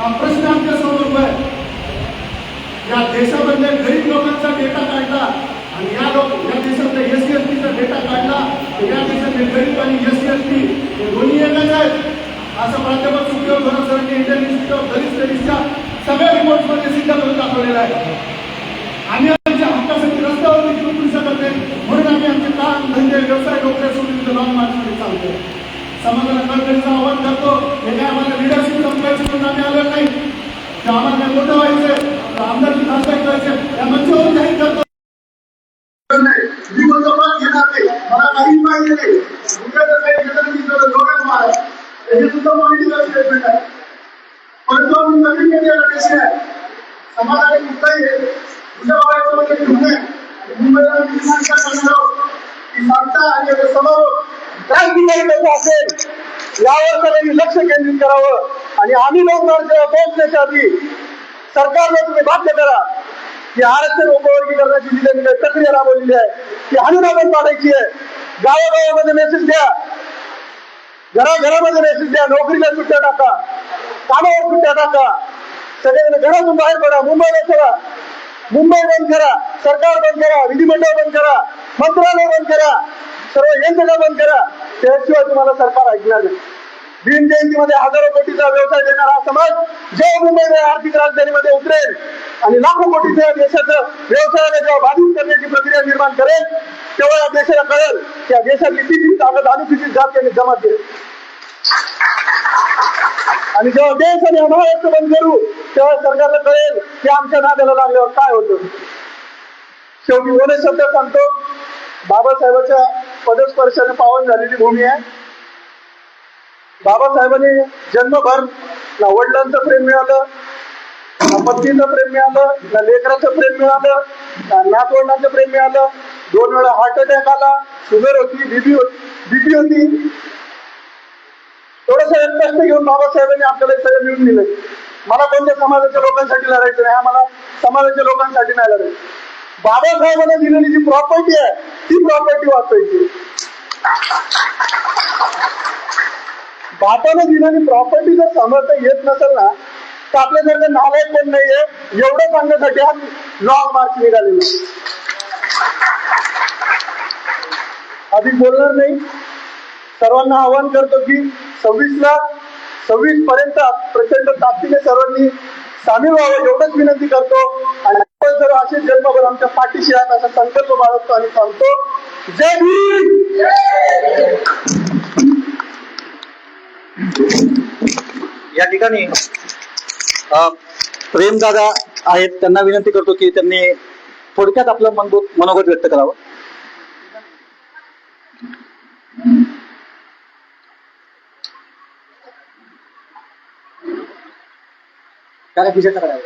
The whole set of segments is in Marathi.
हा प्रश्न आमच्या समोर आहे. या देशामधल्या गरीब लोकांचा डेटा काढला आणि या देशातल्या SC STचा डेटा काढला तर या देशातले गरीब आणि SC ST हे दोन्ही एकच आहेत असं प्राध्यापक सुखदेव धोरण सरांनी इंडियन इन्स्टिट्यूट ऑफ दलित स्टडीजच्या सगळ्या रिपोर्ट्समध्ये सिद्ध करून दाखवलेलं आहे. आम्ही आमच्या हक्कासाठी रस्त्यावर देखील उतरू शकत नाही म्हणून आम्ही आमचे काम धंदे व्यवसाय नोकऱ्या सोडून इथं लॉंग मार्चमध्ये चालतोय. समाजाला कळकळीचं आव्हान करतो. हे काय आम्हाला लिडरशिप संपवायची म्हणून आम्ही आलो नाही किंवा आम्हाला काय मोठं व्हायचंय आमदारकी खासदार करायचे या मंचावरून जाहीर करतो. मला काही पाहिजे नाही हे सुद्धा पॉलिटिकल स्टेटमेंट आहे. परंतु आम्ही नवीन केलेला विषय आहे. समाजाने कुठलाही तुझ्या बाळामध्ये घेऊन मुंबईला निर्माण करणार आहोत की सांगता आणि समारोह क्रांतिकारी कसं असेल यावर सगळ्यांनी लक्ष केंद्रित करावं. आणि आम्ही लोकांना पोहोचण्याच्या आधी सरकारला तुम्ही बाध्य करा की आरक्षण उपवर्गीकरणाची दिलेली प्रक्रिया राबवलेली आहे ती अनुदान पाडायची आहे. गावागावामध्ये मेसेज द्या, घराघरामध्ये मेसेज द्या, नोकरीला सुट्ट्या टाका, कामावर सुट्ट्या टाका, सगळ्यांना घरातून बाहेर पडा, मुंबईला चला, मुंबई बंद करा, सरकार बंद करा, विधिमंडळ बंद करा, मंत्रालय बंद करा, सर्व यंत्रणा बंद करा. त्याशिवाय तुम्हाला सरकार ऐकणार नाही. भीम जयंतीमध्ये हजारो कोटीचा व्यवसाय देणारा हा समाज जेव्हा मुंबईच्या आर्थिक राजधानीमध्ये उतरेल आणि लाखो कोटीच्या देशाचं व्यवसायाला जेव्हा बाधित करण्याची प्रक्रिया निर्माण करेल तेव्हा या देशाला कळेल की या देशातली किती ताकद अनुसूचित जाती जमा केली. आणि जेव्हा देश आणि महाराष्ट्र बंद करू तेव्हा सरकारला कळेल की आमच्या नाद्याला लागल्यावर काय होतं. शेवटी दोन शब्द सांगतो. बाबासाहेबांच्या पदस्पर्शाने पावन झालेली भूमी आहे. बाबासाहेबांनी जन्मभर ना वडिलांचं प्रेम मिळालं, ना पत्नीचं प्रेम मिळालं, ना लेकराचं प्रेम मिळालं, ना नातवंडाचं प्रेम मिळालं. 2 वेळा हार्ट अटॅक आला, शुगर होती, बीपी होती. थोडस कष्ट घेऊन बाबासाहेबांनी आपल्याला सगळं मिळून दिलं. मला कोणत्या समाजाच्या लोकांसाठी लढायचं नाही, आम्हाला समाजाच्या लोकांसाठी नाही लढायचं. बाबासाहेबांना दिलेली जी प्रॉपर्टी आहे ती प्रॉपर्टी वाचवायची. बापाने दिलेली प्रॉपर्टी जर सांभाळता येत नसेल ना तर आपल्यासारखं नालायक पण नाहीये. एवढं सांगण्यासाठी हा लॉंग मार्च निघालेला. अधिक बोलणार नाही. सर्वांना आवाहन करतो की 26 पर्यंत प्रचंड ताकदीने सर्वांनी सामील व्हावं एवढंच विनंती करतो. आणि आपण सर्व असे जन्मभर आमच्या पाठीशी आहेत असा संकल्प बाळगतो आणि सांगतो जय भीम. या ठिकाणी प्रेमदादा आहेत, त्यांना विनंती करतो की त्यांनी थोडक्यात आपलं मनोगत व्यक्त करावं. काय विषय करावं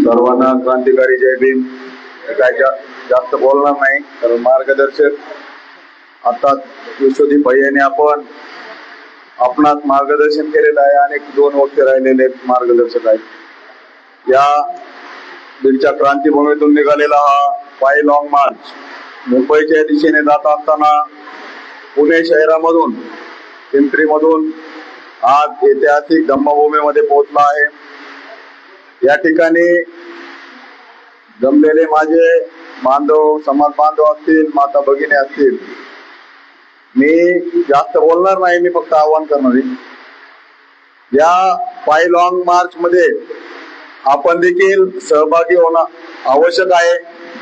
सर्वांना क्रांतिकारी जय भीम. काय जास्त बोलणार नाही कारण मार्गदर्शक आता विश्वदीप भैयाने आपणात मार्गदर्शन केलेलं आहे. अनेक 2 वक्ते राहिलेले मार्गदर्शक आहेत. या बीडच्या क्रांतीभूमीतून निघालेला हा पाय लॉंग मार्च मुंबईच्या दिशेने जात असताना पुणे शहरामधून पिंपरीमधून आज ऐतिहासिक धम्मभूमीमध्ये पोहोचला आहे. या ठिकाणी जमलेले माझे बांधव, समाज बांधव असतील, माता भगिनी असतील, मी जास्त बोलणार नाही. मी फक्त आवाहन करणार आहे. या पाय लॉंग मार्च मध्ये आपण देखील सहभागी होणं आवश्यक आहे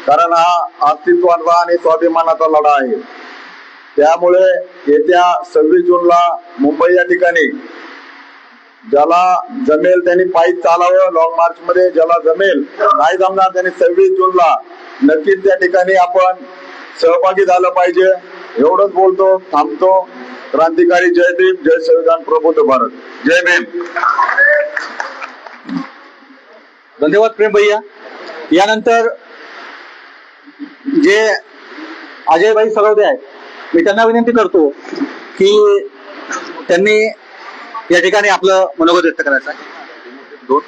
कारण हा अस्तित्वाचा आणि स्वाभिमानाचा लढा आहे. त्यामुळे येत्या 26 जूनला मुंबई या ठिकाणी ज्याला जमेल त्यांनी पायी चालावं लॉंग मार्च मध्ये. ज्याला जमेल, नाही जमणार त्यांनी 26 जूनला नक्कीच त्या ठिकाणी आपण सहभागी झालं पाहिजे. एवढंच बोलतो, थांबतो. क्रांतिकारी जय भीम, जय संविधान, प्रबुद्ध भारत. जय भीम. धन्यवाद प्रेम भैया. यानंतर जे अजयभाई सरोदे आहेत मी त्यांना विनंती करतो की त्यांनी या ठिकाणी आपलं मनोगत व्यक्त करायचं आहे. दोन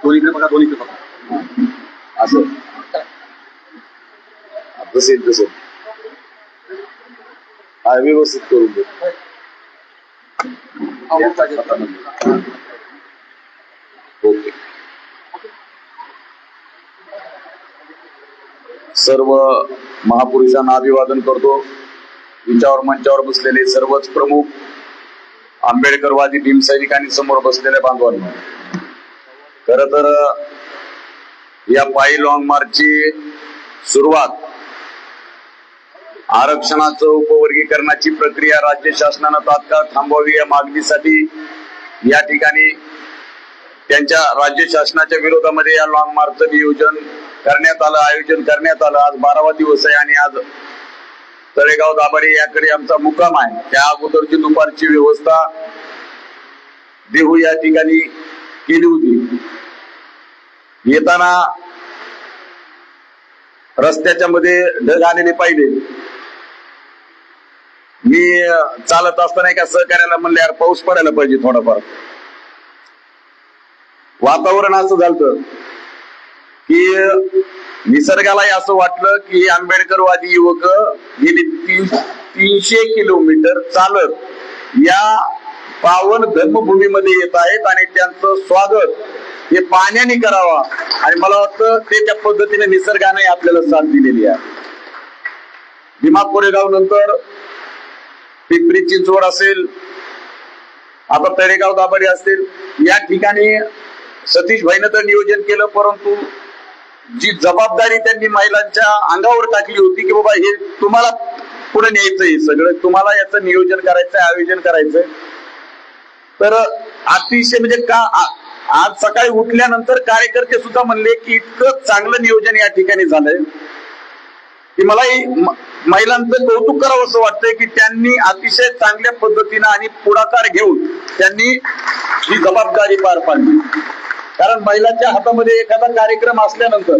दोन्हीकडे बघा, दोन्हीकडे बघा. असं तसे हा व्यवस्थित करून दे. ओके. सर्व महापुरुषांना अभिवादन करतो. विचार मंचावर बसलेले सर्वच प्रमुख आंबेडकरवादी भीमसैनिकांनी समोर बसलेल्या बांधवांना, खर तर या पायी लॉंग मार्चची सुरुवात आरक्षणाचं उपवर्गीकरणाची प्रक्रिया राज्य शासनानं तात्काळ थांबवावी या मागणीसाठी या ठिकाणी त्यांच्या राज्य शासनाच्या विरोधामध्ये या लॉंग मार्चचं नियोजन करण्यात आलं, आयोजन करण्यात आलं. आज 12वा दिवस आहे आणि आज तळेगाव दाभाडे याकडे आमचा मुक्काम आहे. त्या अगोदरची दुपारची व्यवस्था देहू या ठिकाणी केली होती. येताना रस्त्याच्या मध्ये ढग आलेले पाहिले. मी चालत असताना एका सहकार्याला म्हणले, यार पाऊस पडायला पाहिजे थोडाफार. वातावरण असं झालं की निसर्गालाही असं वाटलं की आंबेडकरवादी युवक गेली 300 किलोमीटर चालत या पावन धर्मभूमीमध्ये येत आहेत आणि त्यांचं स्वागत हे पाण्याने करावा. आणि मला वाटतं ते त्या पद्धतीने निसर्गाने आपल्याला साथ दिलेली आहे. भीमा कोरेगाव नंतर पिंपरी चिंचवड असेल, आता तळेगाव दाभाडे असतील, या ठिकाणी सतीश भाईनं तर नियोजन केलं, परंतु जी जबाबदारी त्यांनी महिलांच्या अंगावर टाकली होती की बाबा हे तुम्हाला पुढे न्यायचंय, सगळं तुम्हाला याचं नियोजन करायचंय, आयोजन करायचंय. तर अतिशय म्हणजे का आज सकाळी उठल्यानंतर कार्यकर्ते सुद्धा म्हणले की इतकं चांगलं नियोजन या ठिकाणी झालंय की मलाही महिलांचं कौतुक करावं असं वाटतंय की त्यांनी अतिशय चांगल्या पद्धतीनं आणि पुढाकार घेऊन त्यांनी ही जबाबदारी पार पाडली. कारण महिलांच्या हातामध्ये एखादा कार्यक्रम असल्यानंतर,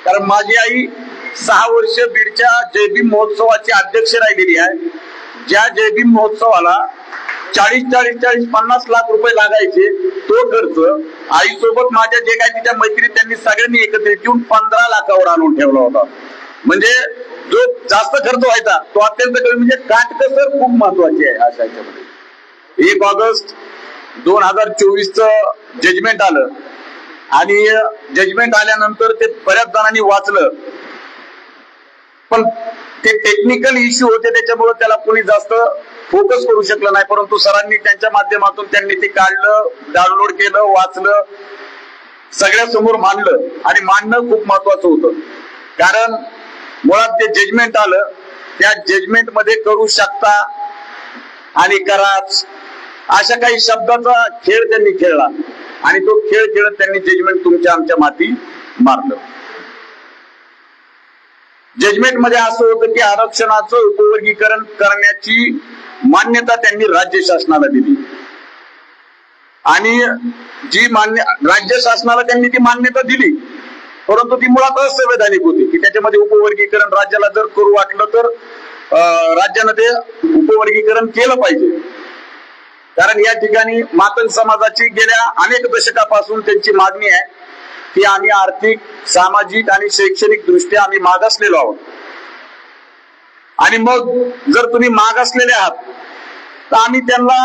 कारण माझी आई 6 वर्ष बीडच्या जयभीम महोत्सवाची अध्यक्ष राहिलेली आहे. ज्या जयभीम महोत्सवाला 40-50 लाख रुपये लागायचे, तो खर्च आईसोबत माझ्या जे काय तिच्या मैत्रिणी त्यांनी सगळ्यांनी एकत्रित येऊन 15 लाखावर आणून ठेवला होता. म्हणजे जो जास्त खर्च व्हायचा तो अत्यंत कमी, म्हणजे काटकसर खूप महत्वाची आहे अशा ह्याच्यामध्ये. 1 ऑगस्ट 2024 जजमेंट आलं आणि जजमेंट आल्यानंतर ते बऱ्याच जणांनी वाचलं, पण ते टेक्निकल इश्यू होते त्याच्यामुळे त्याला कोणी जास्त फोकस करू शकलं नाही. परंतु सरांनी त्यांच्या माध्यमातून त्यांनी ते काढलं, डाउनलोड केलं, वाचलं, सगळ्या समोर मांडलं. आणि मांडणं खूप महत्वाचं होतं, कारण मुळात ते जजमेंट आलं, त्या जजमेंट मध्ये करू शकता आणि कराच अशा काही शब्दाचा खेळ त्यांनी खेळला आणि तो खेळ खेळत त्यांनी जजमेंट तुमच्या आमच्या माती मारलं. जजमेंट मध्ये असं होतं की आरक्षणाचं उपवर्गीकरण करण्याची मान्यता त्यांनी राज्य शासनाला दिली आणि जी राज्य शासनाला त्यांनी ती मान्यता दिली, परंतु ती मुळात असंवैधानिक होती की त्याच्यामध्ये उपवर्गीकरण राज्याला जर करू वाटलं तर राज्यानं ते उपवर्गीकरण केलं पाहिजे. कारण या ठिकाणी मातंग समाजाची गेल्या अनेक दशकापासून त्यांची मागणी आहे की आम्ही आर्थिक, सामाजिक आणि शैक्षणिक दृष्ट्या आम्ही मागासलेलो आहोत. आणि मग जर तुम्ही मागासलेले आहात तर आम्ही त्यांना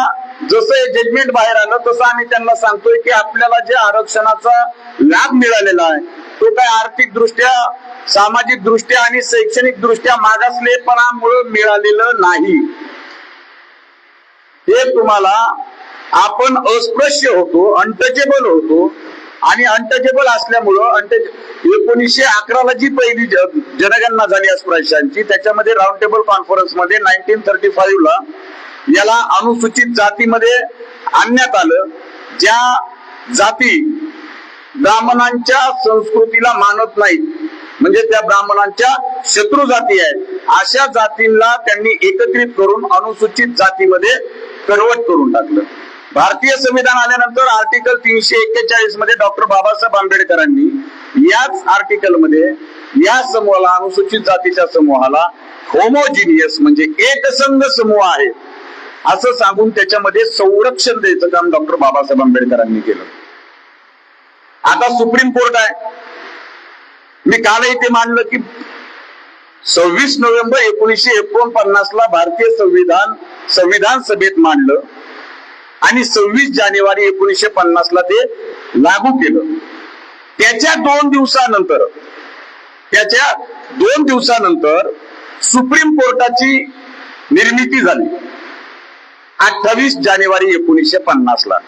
जसं जजमेंट बाहेर आलं तसं आम्ही त्यांना सांगतोय की आपल्याला जे आरक्षणाचा लाभ मिळालेला आहे तो काय आर्थिक दृष्ट्या, सामाजिक दृष्ट्या आणि शैक्षणिक दृष्ट्या मागासलेपणामुळे मिळालेलं नाही. हे तुम्हाला आपण अस्पृश्य होतो, अनटचेबल होतो आणि अनटचेबल असल्यामुळं 1911 जी पहिली जनगणना झाली अस्पृश्यांची, त्याच्यामध्ये राऊंड टेबल कॉन्फरन्स मध्ये 1935 ला याला अनुसूचित जातीमध्ये आणण्यात आलं. ज्या जाती ब्राह्मणांच्या संस्कृतीला मानत नाहीत, म्हणजे त्या ब्राह्मणांच्या शत्रू जाती आहेत, अशा जातींना त्यांनी एकत्रित करून अनुसूचित जातीमध्ये कन्वर्ट करून टाकलं. भारतीय संविधान आल्यानंतर आर्टिकल 341 मध्ये डॉक्टर बाबासाहेब आंबेडकरांनी याच आर्टिकल मध्ये या समूहाला, अनुसूचित जातीच्या समूहाला होमोजिनियस म्हणजे एकसंघ समूह आहे असं सांगून त्याच्यामध्ये संरक्षण द्यायचं काम डॉक्टर बाबासाहेब आंबेडकरांनी केलं. आता सुप्रीम कोर्ट आहे. मी कालही ते मांडलं की 26 नोव्हेंबर 1949 ला भारतीय संविधान सभेत मांडलं आणि 26 जानेवारी 1950 ला ते लागू केलं. त्याच्या 2 दिवसानंतर सुप्रीम कोर्टाची निर्मिती झाली 28 जानेवारी 1950 ला.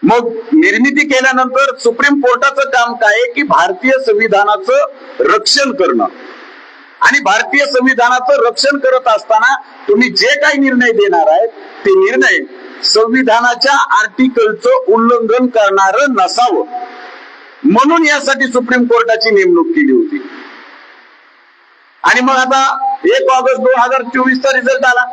मग निर्मिती केल्यानंतर सुप्रीम कोर्टाचं काम काय की भारतीय संविधानाचं रक्षण करणं. आणि भारतीय संविधानाचं रक्षण करत असताना तुम्ही जे काही निर्णय देणार आहेत ते निर्णय संविधानाच्या आर्टिकलचं उल्लंघन करणारं नसावं, म्हणून यासाठी सुप्रीम कोर्टाची नेमणूक केली होती. आणि मग आता 1 ऑगस्ट 2024 चा रिझल्ट आला.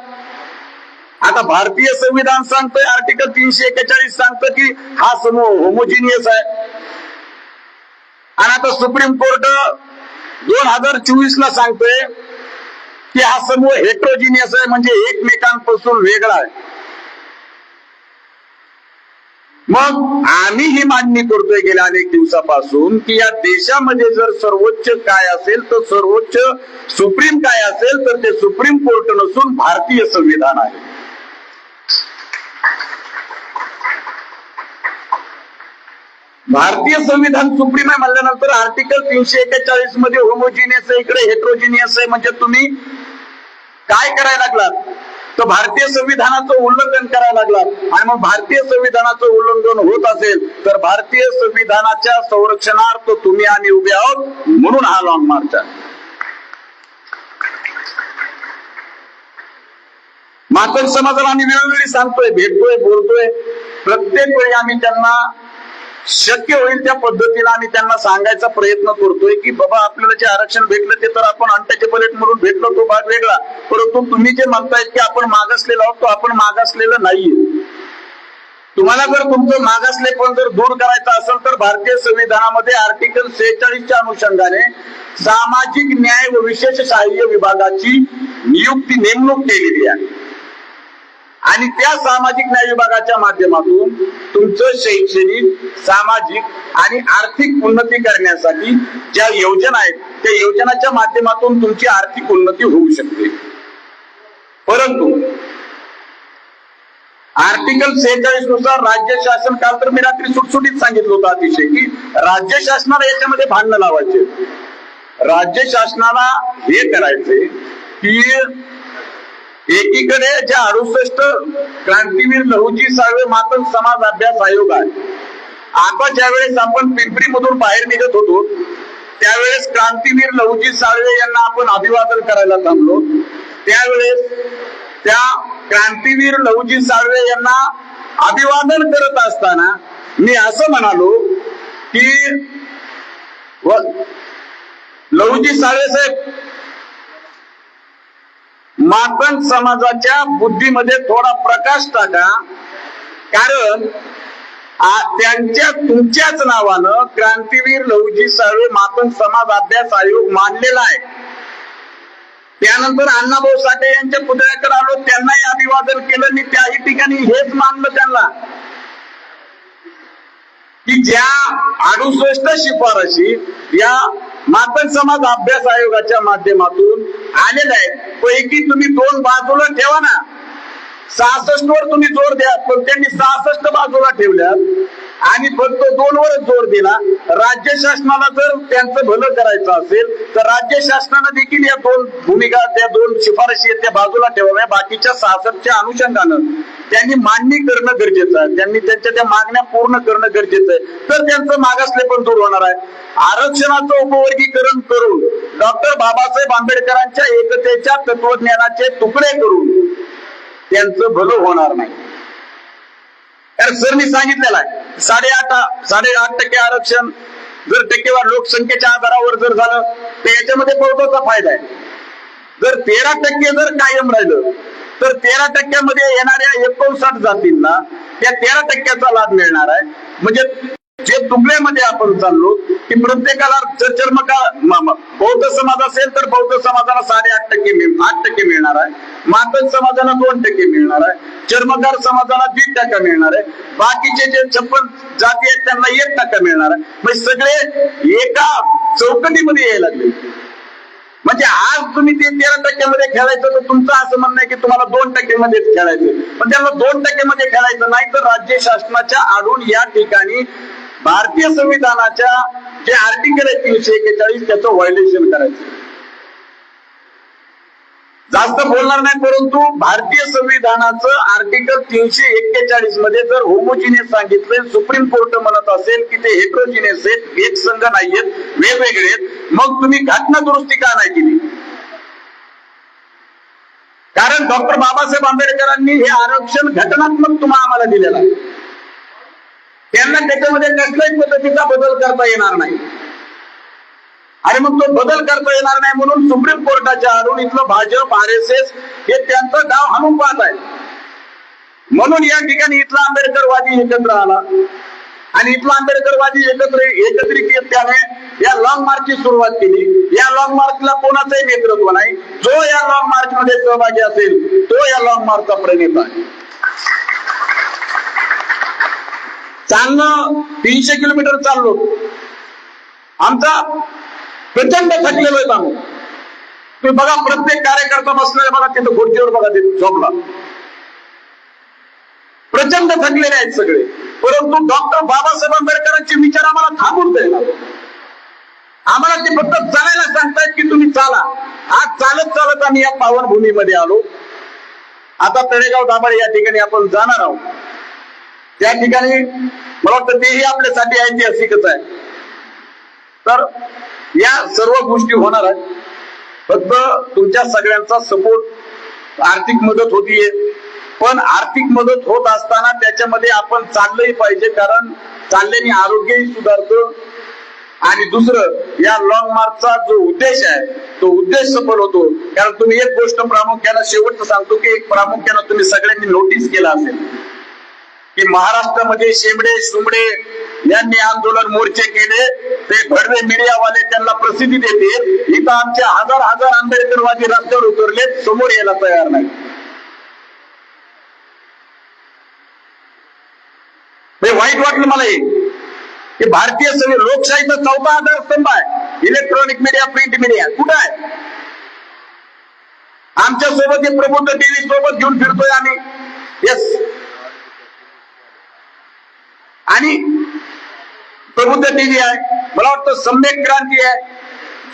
आता भारतीय संविधान सांगतोय, आर्टिकल 341 सांगतं की हा समूह होमोजिनियस आहे. आणि आता सुप्रीम कोर्ट 2024 ला सांगतोय की हा समूह हेट्रोजिनियस आहे, म्हणजे एकमेकांपासून वेगळा आहे. मग आम्ही ही मांडणी करतोय गेल्या अनेक दिवसापासून की या देशामध्ये जर सर्वोच्च काय असेल तर सर्वोच्च सुप्रीम काय असेल तर ते सुप्रीम कोर्ट नसून भारतीय संविधान आहे. भारतीय संविधान सुप्रीम आहे म्हणल्यानंतर आर्टिकल 341 मध्ये होमोजिनियस आहे, इकडे हेट्रोजिनियस आहे, म्हणजे तुम्ही काय करायला लागलात तर भारतीय संविधानाचं उल्लंघन करायला लागलात. आणि मग भारतीय संविधानाचं उल्लंघन होत असेल तर भारतीय संविधानाच्या संरक्षणार्थ तुम्ही आम्ही उभे आहोत, म्हणून हा लॉंग मार्च आहे. मातंग समाजाला आम्ही वेळोवेळी सांगतोय, भेटतोय, बोलतोय. प्रत्येक वेळी आम्ही त्यांना शक्य होईल त्या पद्धतीने आम्ही त्यांना सांगायचा प्रयत्न करतोय की बाबा आपल्याला जे आरक्षण भेटलं ते तर आपण अनटचेबल म्हणून भेटलो, तो भाग वेगळा. परंतु तुम्ही जे म्हणतायत की आपण मागासलेलो आहोत, तो आपण मागासलेलं नाहीये. तुम्हाला जर तुमचं मागासलेपण जर दूर करायचं असेल तर भारतीय संविधानामध्ये आर्टिकल 46 च्या अनुषंगाने सामाजिक न्याय व विशेष सहाय्य विभागाची नेमणूक केलेली आहे. आणि त्या सामाजिक न्याय विभागाच्या माध्यमातून तुमचं शैक्षणिक, सामाजिक आणि आर्थिक उन्नती करण्यासाठी ज्या योजना आहेत त्या योजनाच्या माध्यमातून तुमची आर्थिक उन्नती होऊ शकते. परंतु आर्टिकल 46 नुसार राज्य शासन, काल तर मी रात्री सुटसुटीत सांगितलं होतं अतिशय की राज्य शासनाला याच्यामध्ये भांडणं लावायचे. राज्य शासनाला हे करायचे की एकीकडे ज्या 68 क्रांतीवीर लहुजी साळवे मातंग समाज अभ्यास आयोग आहे. आता ज्यावेळेस आपण पिंपरी मधून बाहेर निघत होतो त्यावेळेस क्रांतीवीर लहुजी साळवे यांना आपण अभिवादन करायला थांबलो. त्यावेळेस त्या क्रांतीवीर लहुजी साळवे यांना अभिवादन करत असताना मी असं म्हणालो की लहुजी साळवे साहेब, मातंग समाजाच्या बुद्धीमध्ये थोडा प्रकाश टाका, कारण तुमच्याच नावानं क्रांतीवीर लहुजी साळवे मातंग समाज अभ्यास आयोग मानलेला आहे. त्यानंतर अण्णाभाऊ साठे यांच्या पुतळ्याकडे आलो, त्यांनाही अभिवादन केलं. मी त्याही ठिकाणी हेच मानलं त्यांना की ज्या 68 शिफारशी या मातंग समाज अभ्यास आयोगाच्या माध्यमातून आलेल्या आहेत पैकी तुम्ही 2 बाजूला ठेवा ना. 66 वर तुम्ही जोर द्या, पण त्यांनी 66 बाजूला ठेवल्या आणि फक्त 2 वरच जोर दिला. राज्य शासनाला जर त्यांचं भलं करायचं असेल तर राज्य शासनानं देखील या 2 भूमिका, त्या 2 शिफारशी त्या बाजूला ठेवाव्या. बाकीच्या 66च्या अनुषंगानं त्यांनी मान्य करणं गरजेचं आहे, त्यांनी त्यांच्या त्या मागण्या पूर्ण करणं गरजेचं आहे, तर त्यांचं मागासलेपण दूर होणार आहे. आरक्षणाचं उपवर्गीकरण करून डॉक्टर बाबासाहेब आंबेडकरांच्या एकतेच्या तत्वज्ञानाचे तुकडे करून त्यांचं भलं होणार नाही. कारण सर मी सांगितलेलं आहे 8.5% आरक्षण जर टक्केवार लोकसंख्येच्या आधारावर जर झालं तर याच्यामध्ये बौद्धाचा फायदा आहे. जर 13% जर कायम राहिलं तर 13% येणाऱ्या 59 जातींना त्या 13% लाभ मिळणार आहे. म्हणजे जे दुबळेमध्ये आपण चाललो की प्रत्येकाला जर चर्मकार बौद्ध समाज असेल तर बौद्ध समाजाला 8.5% मिळणार आहे, मातंग समाजाला 2% मिळणार आहे, चर्मकार समाजाला 1% मिळणार आहे, बाकीचे जे 56 जाती आहेत त्यांना 1% मिळणार आहे. म्हणजे सगळे एका चौकटीमध्ये यायला लागले. म्हणजे आज तुम्ही ते 13% खेळायचं तर तुमचं असं म्हणणं आहे की तुम्हाला 2% खेळायचं, पण त्यांना 2% खेळायचं नाही तर राज्य शासनाच्या आडून या ठिकाणी भारतीय संविधानाच्या जे आर्टिकल आहे 341 त्याचं व्हायोलेशन करायचं. जास्त बोलणार नाही, परंतु भारतीय संविधानाचं आर्टिकल 341 मध्ये जर होमोजिनियस सांगितलं, सुप्रीम कोर्ट म्हणत असेल की ते हेट्रोजिनियस आहेत, एक संघ नाहीयेत, वेगवेगळे आहेत, मग तुम्ही घटना दुरुस्ती का नाही केली? कारण डॉक्टर बाबासाहेब आंबेडकरांनी हे आरक्षण घटनात्मक तुम्हाला आम्हाला दिलेलं आहे. त्यांना त्याच्यामध्ये कसल्याही पद्धतीचा बदल करता येणार नाही. आणि मग तो बदल करता येणार नाही म्हणून सुप्रीम कोर्टाच्या आडून इथलं भाजप RSS हे त्यांचं डाव हाणून पाहत आहे. म्हणून या ठिकाणी इथला आंबेडकरवादी एकत्र आला आणि इथला आंबेडकरवादी एकत्रित त्याने या लॉंग मार्चची सुरुवात केली. या लॉंग मार्चला कोणाचंही नेतृत्व नाही. जो या लॉंग मार्च मध्ये सहभागी असेल तो या लॉंग मार्चचा प्रणेता आहे. चालणं 300 किलोमीटर चाललो, आमचा प्रचंड थकलेलो आहे आम्ही. तुम्ही बघा प्रत्येक कार्यकर्ता बसलेला बघा तिथं खुर्चीवर बघा ते झोपला. प्रचंड थकलेले आहेत सगळे, परंतु डॉक्टर बाबासाहेब आंबेडकरांचे विचार आम्हाला थांबून देणार. आम्हाला ते फक्त चालायला सांगतायत की तुम्ही चाला. आज चालत चालत आम्ही या पावनभूमीमध्ये आलो. आता तळेगाव दाभाडे या ठिकाणी आपण जाणार आहोत. त्या ठिकाणी मला वाटतं तेही आपल्यासाठी ऐतिहासिकच आहे. तर या सर्व गोष्टी होणार आहेत. फक्त तुमच्या सगळ्यांचा सपोर्ट, आर्थिक मदत होतीये, पण आर्थिक मदत होत असताना त्याच्यामध्ये आपण चाललंही पाहिजे, कारण चालल्याने आरोग्यही सुधारतं. आणि दुसरं, या लॉंग मार्चचा जो उद्देश आहे तो उद्देश सफल होतो. कारण तुम्ही एक गोष्ट प्रामुख्यानं शेवटचं सांगतो की एक प्रामुख्यानं तुम्ही सगळ्यांनी नोटीस केला असेल की महाराष्ट्रामध्ये शेंबडे शुंबडे यांनी आंदोलन मोर्चे केले, ते भडवे मीडियावाले त्यांना प्रसिद्धी देते. इथं आमचे हजार आंबेडकरवादी रस्त्यावर उतरले, समोर यायला तयार नाही. वाईट वाटलं मला हे भारतीय लोकशाहीचा 4था आधारस्तंभ आहे इलेक्ट्रॉनिक मीडिया, प्रिंट मीडिया. कुठं आहे? आमच्या सोबत हे प्रबुद्ध टीव्ही सोबत घेऊन फिरतोय आम्ही. येस, आणि प्रबुद्ध टीव्ही आहे, मला वाटतं सम्यक क्रांती आहे,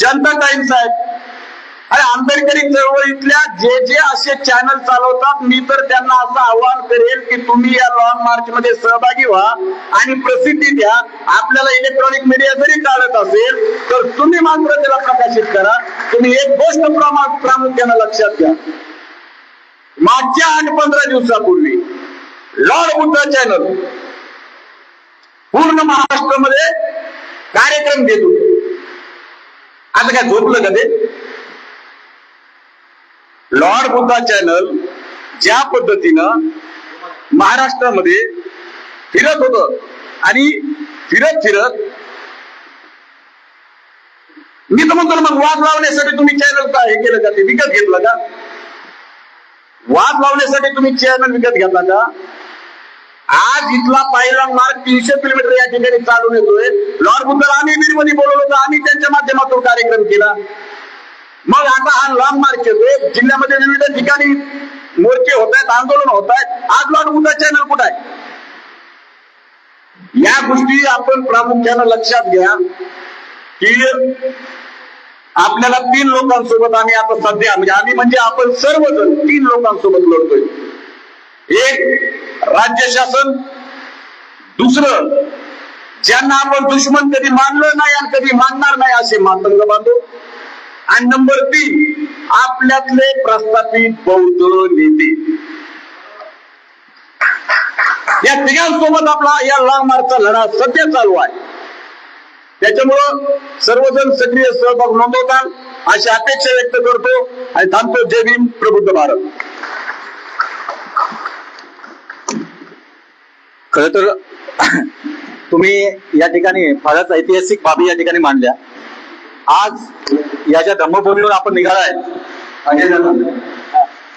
जनता टाइम्स आहे. आणि आंबेडकरी चळवळीतल्या जे असे चॅनल चालवतात, मी तर त्यांना असं आवाहन करेल की तुम्ही या लॉंग मार्च मध्ये सहभागी व्हा आणि प्रसिद्धी द्या. आपल्याला इलेक्ट्रॉनिक मीडिया जरी टाळत असेल तर तुम्ही मात्र त्याला प्रकाशित करा. तुम्ही एक गोष्ट प्रामुख्यानं लक्षात घ्या, मागच्या 8-15 दिवसापूर्वी लॉर्ड बुद्ध चॅनल पूर्ण महाराष्ट्रामध्ये कार्यक्रम देत होते. आता काय झोपलं का ते? लॉर्ड बुद्धा चॅनल ज्या पद्धतीनं महाराष्ट्रामध्ये फिरत होतं आणि फिरत मी तर म्हणतो मग वाद लावण्यासाठी तुम्ही चॅनल का हे केलं का? ते विकत घेतलं का? वाद लावण्यासाठी तुम्ही चॅनल विकत घेतला का? आज इथला पहिला मार्ग 300 किलोमीटर या ठिकाणी चालून येतोय. लॉर्ड बुद्धाला आम्ही बीडमध्ये बोलवलं होतं, आम्ही त्यांच्या माध्यमातून कार्यक्रम केला. मग आता हा लॉंग मार्च येतोय, जिल्ह्यामध्ये विविध ठिकाणी मोर्चे होत आहेत, आंदोलन होत आहेत. आज लॉर्ड बुद्धा चॅनल कुठं आहे? या गोष्टी आपण प्रामुख्यानं लक्षात घ्या की आपल्याला 3 लोकांसोबत आम्ही आता सध्या आम्ही म्हणजे आपण सर्वजण 3 लोकांसोबत लढतोय. एक राज्य शासन, दुसरं ज्यांना आपण दुश्मन कधी मानलं नाही आणि कधी मानणार नाही असे मातंग बांधव, आणि नंबर 3 आपल्यातले प्रस्थापित बौद्ध नेते. या तिघांसोबत आपला या लॉंग मार्चचा लढा सध्या चालू आहे. त्याच्यामुळं सर्वजण सक्रिय सहभाग नोंदवतात अशी अपेक्षा व्यक्त करतो आणि थांबतो. जय भीम, प्रबुद्ध भारत. खर तर तुम्ही या ठिकाणी फारच ऐतिहासिक बाबी या ठिकाणी मांडल्या. आज या ज्या धम्मभूमीवर आपण निघालाय अजय दादा,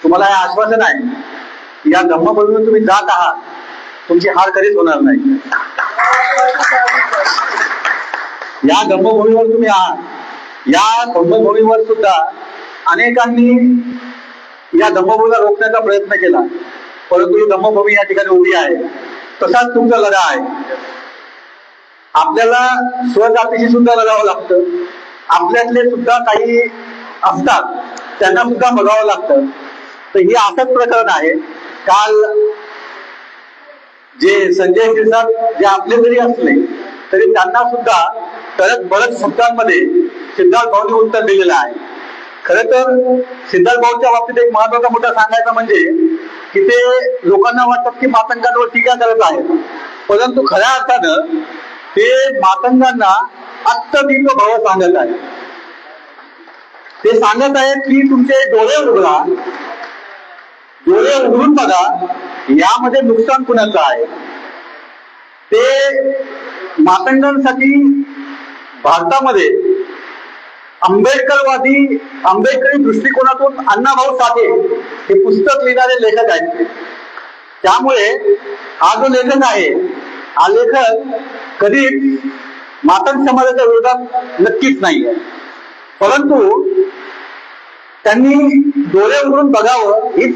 तुम्हाला हे आश्वासन आहे या धम्मभूमीवर तुम्ही जात आहात, तुमची हार कधीच होणार नाही. या धम्मभूमीवर तुम्ही आहात. या धम्मभूमीवर सुद्धा अनेकांनी या धम्मभूमीला रोखण्याचा प्रयत्न केला, परंतु ही धम्मभूमी या ठिकाणी उभी आहे. तसाच तुमचा लढा आहे. आपल्याला स्वजातीशी सुद्धा लढावं लागतं. आपल्यातले सुद्धा काही असतात, त्यांना सुद्धा बघावं लागतं. तर हे असंच प्रकरण आहे. काल जे संजय शिरसाट जे आपले जरी असले तरी त्यांना सुद्धा बऱ्याच शब्दांमध्ये सिद्धार्थ भाऊंनी उत्तर दिलेलं आहे. खरं तर सिद्धार्थ भाऊच्या बाबतीत एक महत्वाचा मुद्दा सांगायचा म्हणजे की ते लोकांना वाटतात की मातंगांवर टीका करत आहेत, परंतु खऱ्या अर्थानं ते मातंगांना अत्तदीप भाव सांगत आहेत. ते सांगत आहेत की तुमचे डोळे उघडा, डोळे उघडून बघा, यामध्ये नुकसान कुणाचं आहे. ते मातंगांसाठी भारतामध्ये आंबेडकरी दृष्टिकोनातून अण्णाभाऊ साठे हे पुस्तक लिहिणारे लेखक आहेत. त्यामुळे हा जो लेखक आहे, हा लेखक कधी मातंग समाजाच्या विरोधात नक्कीच नाही आहे, परंतु त्यांनी डोळे उघडून बघावं हीच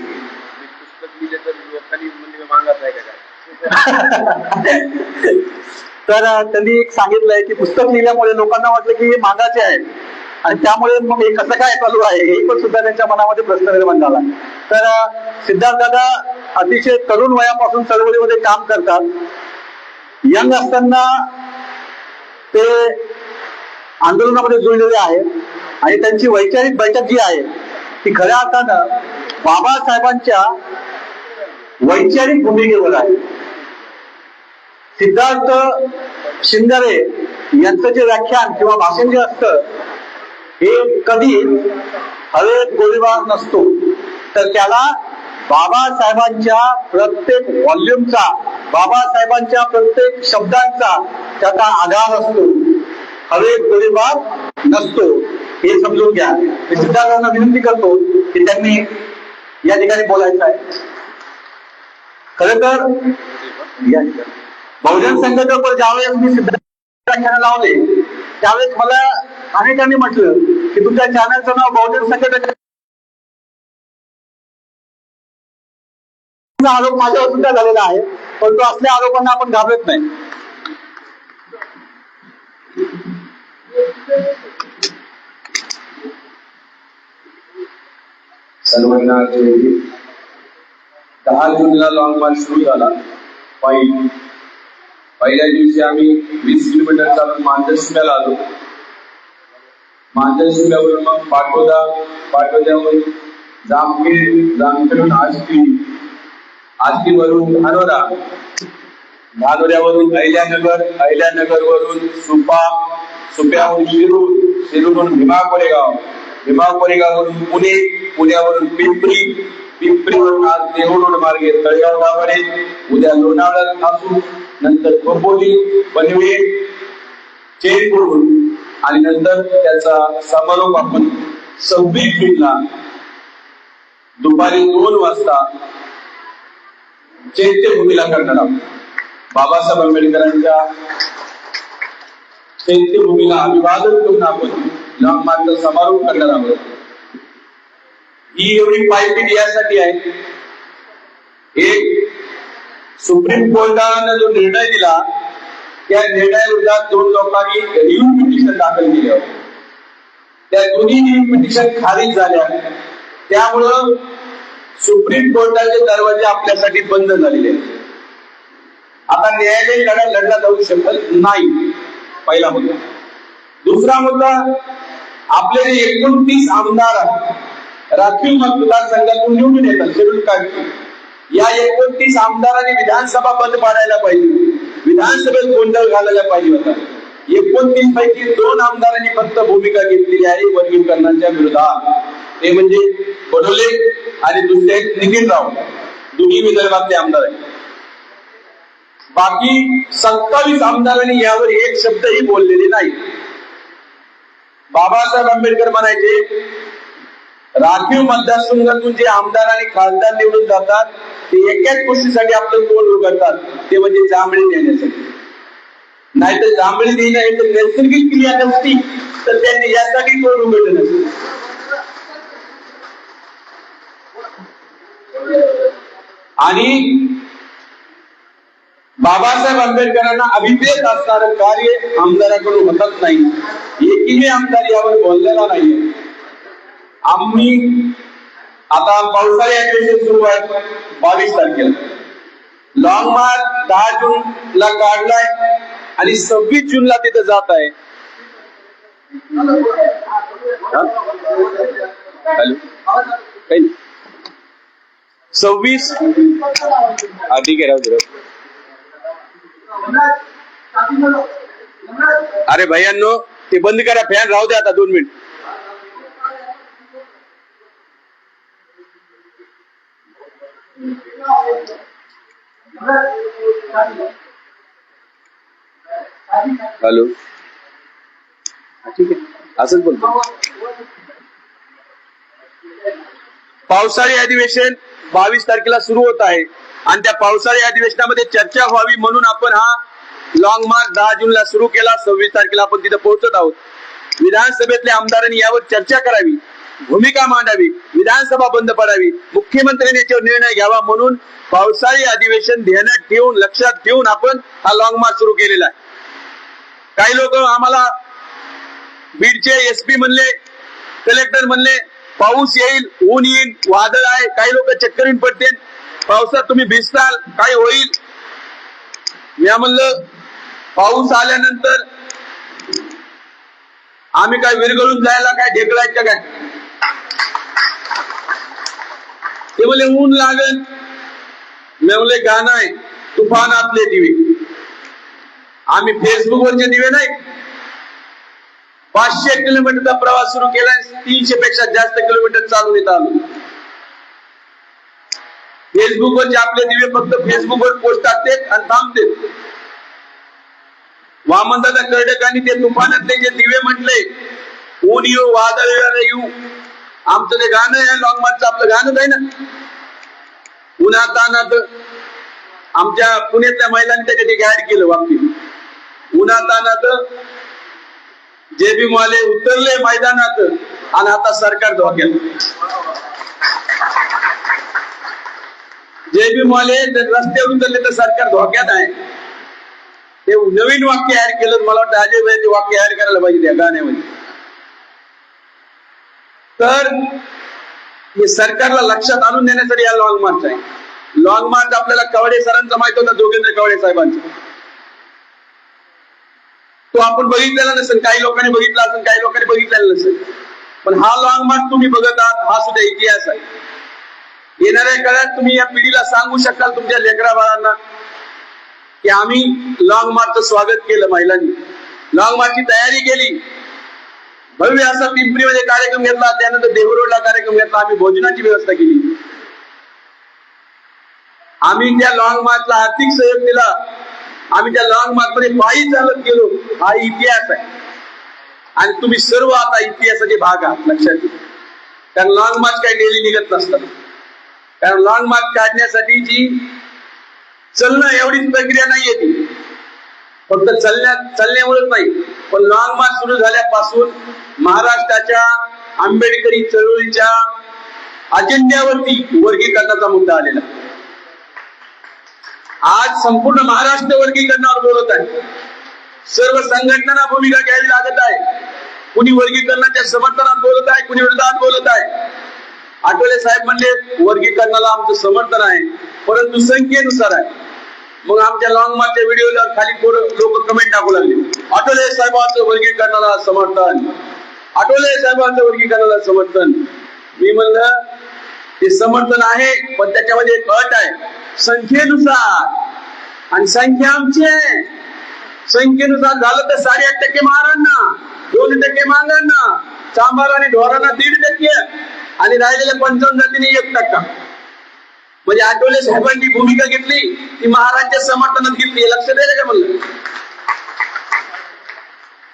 तर त्यांनी एक सांगितलंय की पुस्तक लिहिल्यामुळे लोकांना वाटलं की हे मागाचे आहेत आणि त्यामुळे मग हे कसं काय चालू आहे हे पण सुद्धा त्यांच्या मनामध्ये प्रश्न निर्माण झाला. तर सिद्धार्थ दादा अतिशय तरुण वयापासून चळवळीमध्ये काम करतात. यंग असताना ते आंदोलनामध्ये जुळलेले आहेत आणि त्यांची वैचारिक बैठक जी आहे ती खऱ्या अर्थानं बाबासाहेबांच्या वैचारिक भूमिकेवर आहे. सिद्धार्थ शिंदे यांचं जे व्याख्यान किंवा भाषण जे असतं हे कधी हवेत गोळीबार नसतो, तर त्याला बाबासाहेबांच्या प्रत्येक व्हॉल्यूमचा, बाबासाहेबांच्या प्रत्येक शब्दांचा त्याचा आधार असतो. हवेत गोळीबार नसतो हे समजून घ्या. मी सिद्धार्थांना विनंती करतो की त्यांनी या ठिकाणी बोलायचं आहे. खरं तर बहुजन संघटनेवर ज्यावेळेस मी सिद्धार्थ व्याख्यान लावले त्यावेळेस मला अनेकांनी म्हटलं की तुमच्या चॅनलचं नाव बहुजन संघटना, आरोप माझ्यावर सुद्धा झालेला आहे, परंतु असल्या आरोपांना आपण घाबरत नाही. सर्वांना 10 जूनला लॉंग मार्च सुरू झाला. पहिल्या दिवशी आम्ही 20 किलोमीटर चालून मांजरशिव्याला आलो. मांजरशिव्यावरून मग पाटोद्यावरून जामखेडून आष्टीवरून धानोऱ्यावरून अहिल्यानगरवरून सुप्यावरून शिरूरवरून भीमा कोरेगाववरून पुण्यावरून पिंपरीवरून आज देहू मार्गे तळेगाव गावाने, उद्या लोणावळ्यात असू, नंतर खोपोली, पनवेल, चेकवरून आणि नंतर त्याचा समारोप आपण 26 जूनला दुपारी 2 वाजता चैत्यभूमीला करणार आहोत. बाबासाहेब आंबेडकरांच्या चैत्यभूमीला अभिवादन करून आपण लॉंग मार्चचा समारोप करणार आहोत. ही एवढी पायपीट यासाठी आहे, एक सुप्रीम कोर्टाने जो निर्णय दिला त्या निर्णयाविरोधात 2 लोकांनी रिव्ह्यू पिटिशन दाखल केले होते. त्या दोन्ही रिव्ह्यू पिटिशन खारिज झाल्या. त्यामुळं सुप्रीम कोर्टाचे दरवाजे आपल्यासाठी बंद झालेले आहेत. आता न्यायालयीन लढा लढला जाऊ शकत नाही, पहिला मुद्दा. दुसरा मुद्दा, आपले जे 29 आमदार राखीव मतदारसंघातून निवडून येतात शेड्यूल काढून, या 29 आमदारांनी विधानसभा बंद पाडायला पाहिजे, विधानसभेत गोंधळ घालायला पाहिजे होता. 29 पैकी 2 आमदारांनी फक्त भूमिका घेतलेली आहे वर्गीकरणाच्या विरोधात, ते म्हणजे पडोले आणि दुसरे आहेत नितीन राऊत, दोन्ही विदर्भातले आमदार आहेत. बाकी 27 आमदारांनी यावर एक शब्दही बोललेले नाही. बाबासाहेब आंबेडकर म्हणायचे, राखीव मतदारसंघातून जे आमदार आणि खासदार निवडून जातात ते एकाच गोष्टीसाठी आपलं तोंड उघडतात, ते म्हणजे जांभळी देण्यासाठी. नाहीतर जांभळी देणं हे तर नैसर्गिक क्रिया नसती, तर त्यांनी यासाठी तोंड उघडलं नसतं. आणि बाबासाहेब आंबेडकरांना अभिप्रेत असणारं कार्य आमदाराकडून होतच नाही. एकही आमदार यावर बोललेला नाही. आम्ही आता पावसाळी अधिवेशन सुरू आहे 22 तारखेला. लॉंग मार्च 10 जूनला काढलाय आणि 26 जूनला तिथं जात आहे. हॅलो, काही नाही. 26 ठीक आहे, राहू. अरे भैयांनो, ते बंद करा, फॅन राहू द्या आता 2 मिनिट. हॅलो, ठीक आहे, असंच बोलतो. पावसाळी अधिवेशन 22 तारखेला सुरू होत आहे आणि त्या पावसाळी अधिवेशनामध्ये चर्चा व्हावी म्हणून आपण हा लॉंग मार्च 10 जूनला सुरू केला. 26 तारखेला आपण तिथे पोहोचत आहोत. विधानसभेतल्या आमदारांनी यावर चर्चा करावी, भूमिका मांडावी, विधानसभा बंद पडावी, मुख्यमंत्र्यांनी याच्यावर निर्णय घ्यावा म्हणून पावसाळी अधिवेशन ध्यानात ठेवून, लक्षात ठेवून आपण हा लॉंग मार्च सुरू केलेला आहे. काही लोक आम्हाला बीडचे एसपी म्हणले, कलेक्टर म्हणले, पाऊस येईल, ऊन येईल, वादळ आहे, काही लोक चक्करीन पडतील, पावसात तुम्ही भिजताल, काय होईल. मी म्हणलं, पाऊस आल्यानंतर आम्ही काय विरघळून जायला काय ढेकळायचं का काय. ते म्हणले ऊन लागेल. मी म्हणले गाणं आहे, तुफानातले दिवे. आम्ही फेसबुकवरचे दिवे नाही. 500 किलोमीटरचा प्रवास सुरू केला, 300 पेक्षा जास्त किलोमीटर चालून येत आलो. फेसबुकवरचे आपले दिवे फक्त फेसबुकवर पोस्ट टाकतात आणि थांबतात. वामनदादा कर्डकांनी ते तुफानातले जे दिवे म्हटले, ऊन येऊ, वादळ येऊ, आमचं ते गाणं आहे लॉंग मार्चचं, आपलं गाणंच आहे ना. उन्हात अनात आमच्या पुण्यातल्या महिलांनी त्याच्यात ऍड केलं वाक्य, उन्हात अनात जे बी माले उतरले मैदानात आणि आता सरकार धोक्यात. जे बी माले रस्त्यावर उतरले तर सरकार धोक्यात आहे. ते नवीन वाक्य ऍड केलं. मला वाटतं अजय भाई ते वाक्य ऍड करायला पाहिजे त्या गाण्यामध्ये. तर हे सरकारला लक्षात आणून देण्यासाठी हा लॉंग मार्च आहे. लॉंग मार्च आपल्याला कवडे सरांचा माहित होता, जोगेंद्र कवडे साहेबांचा. तो आपण बघितलेला नसेल, काही लोकांनी बघितला असेल, काही लोकांनी बघितलेला नसेल. पण हा लॉंग मार्च तुम्ही बघत आहात, हा सुद्धा इतिहास आहे. येणाऱ्या काळात तुम्ही या पिढीला सांगू शकाल, तुमच्या लेकरा बाळांना, की आम्ही लॉंग मार्चचं स्वागत केलं. महिलांनी लॉंग मार्चची तयारी केली. भव्य असा पिंपरीमध्ये कार्यक्रम घेतला, त्यानंतर देहूरोडला कार्यक्रम घेतला. आम्ही भोजनाची व्यवस्था केली. आम्ही त्या लॉंग मार्चला आर्थिक सहयोग दिला. आम्ही त्या लॉंग मार्च मध्ये पायी चालत गेलो. हा इतिहास आहे आणि तुम्ही सर्व आता इतिहासाचे भाग आहात, लक्षात घ्या. कारण लॉंग मार्च काही डेली निघत नसतात. कारण लॉंग मार्च काढण्यासाठी जी चलणं एवढीच प्रक्रिया नाहीये. ती फक्त चालण्यामुळेच नाही, पण लॉंग मार्च सुरू झाल्यापासून महाराष्ट्राच्या आंबेडकरी चळवळीच्या अजेंड्यावरती वर्गीकरणाचा मुद्दा आलेला. आज संपूर्ण महाराष्ट्र वर्गीकरणावर बोलत आहे. सर्व संघटनांना भूमिका घ्यावी लागत आहे. कुणी वर्गीकरणाच्या समर्थनात बोलत आहे, कुणी विरोधात बोलत आहे. आठवले साहेब म्हणले वर्गीकरणाला आमचं समर्थन आहे, परंतु संख्येनुसार आहे. मग आमच्या लॉंग मार्चच्या व्हिडिओला खाली लोक कमेंट टाकू लागले, आठवले साहेबांचं वर्गीकरणाला समर्थन, आठवले साहेबांचं वर्गीकरणाला समर्थन. मी म्हणलं ते समर्थन आहे, पण त्याच्यामध्ये एक अट आहे, संख्येनुसार. आणि संख्या आमची आहे, संख्येनुसार झालं तर 8.5% महारांना, 2% मागांना, चांभार आणि ढोरांना 1.5% आणि राहिलेल्या 55 जातीने 1%. म्हणजे आठवले साहेबांची भूमिका घेतली ती महाराजच्या समर्थनात घेतली. लक्षात द्यायला का म्हणलं?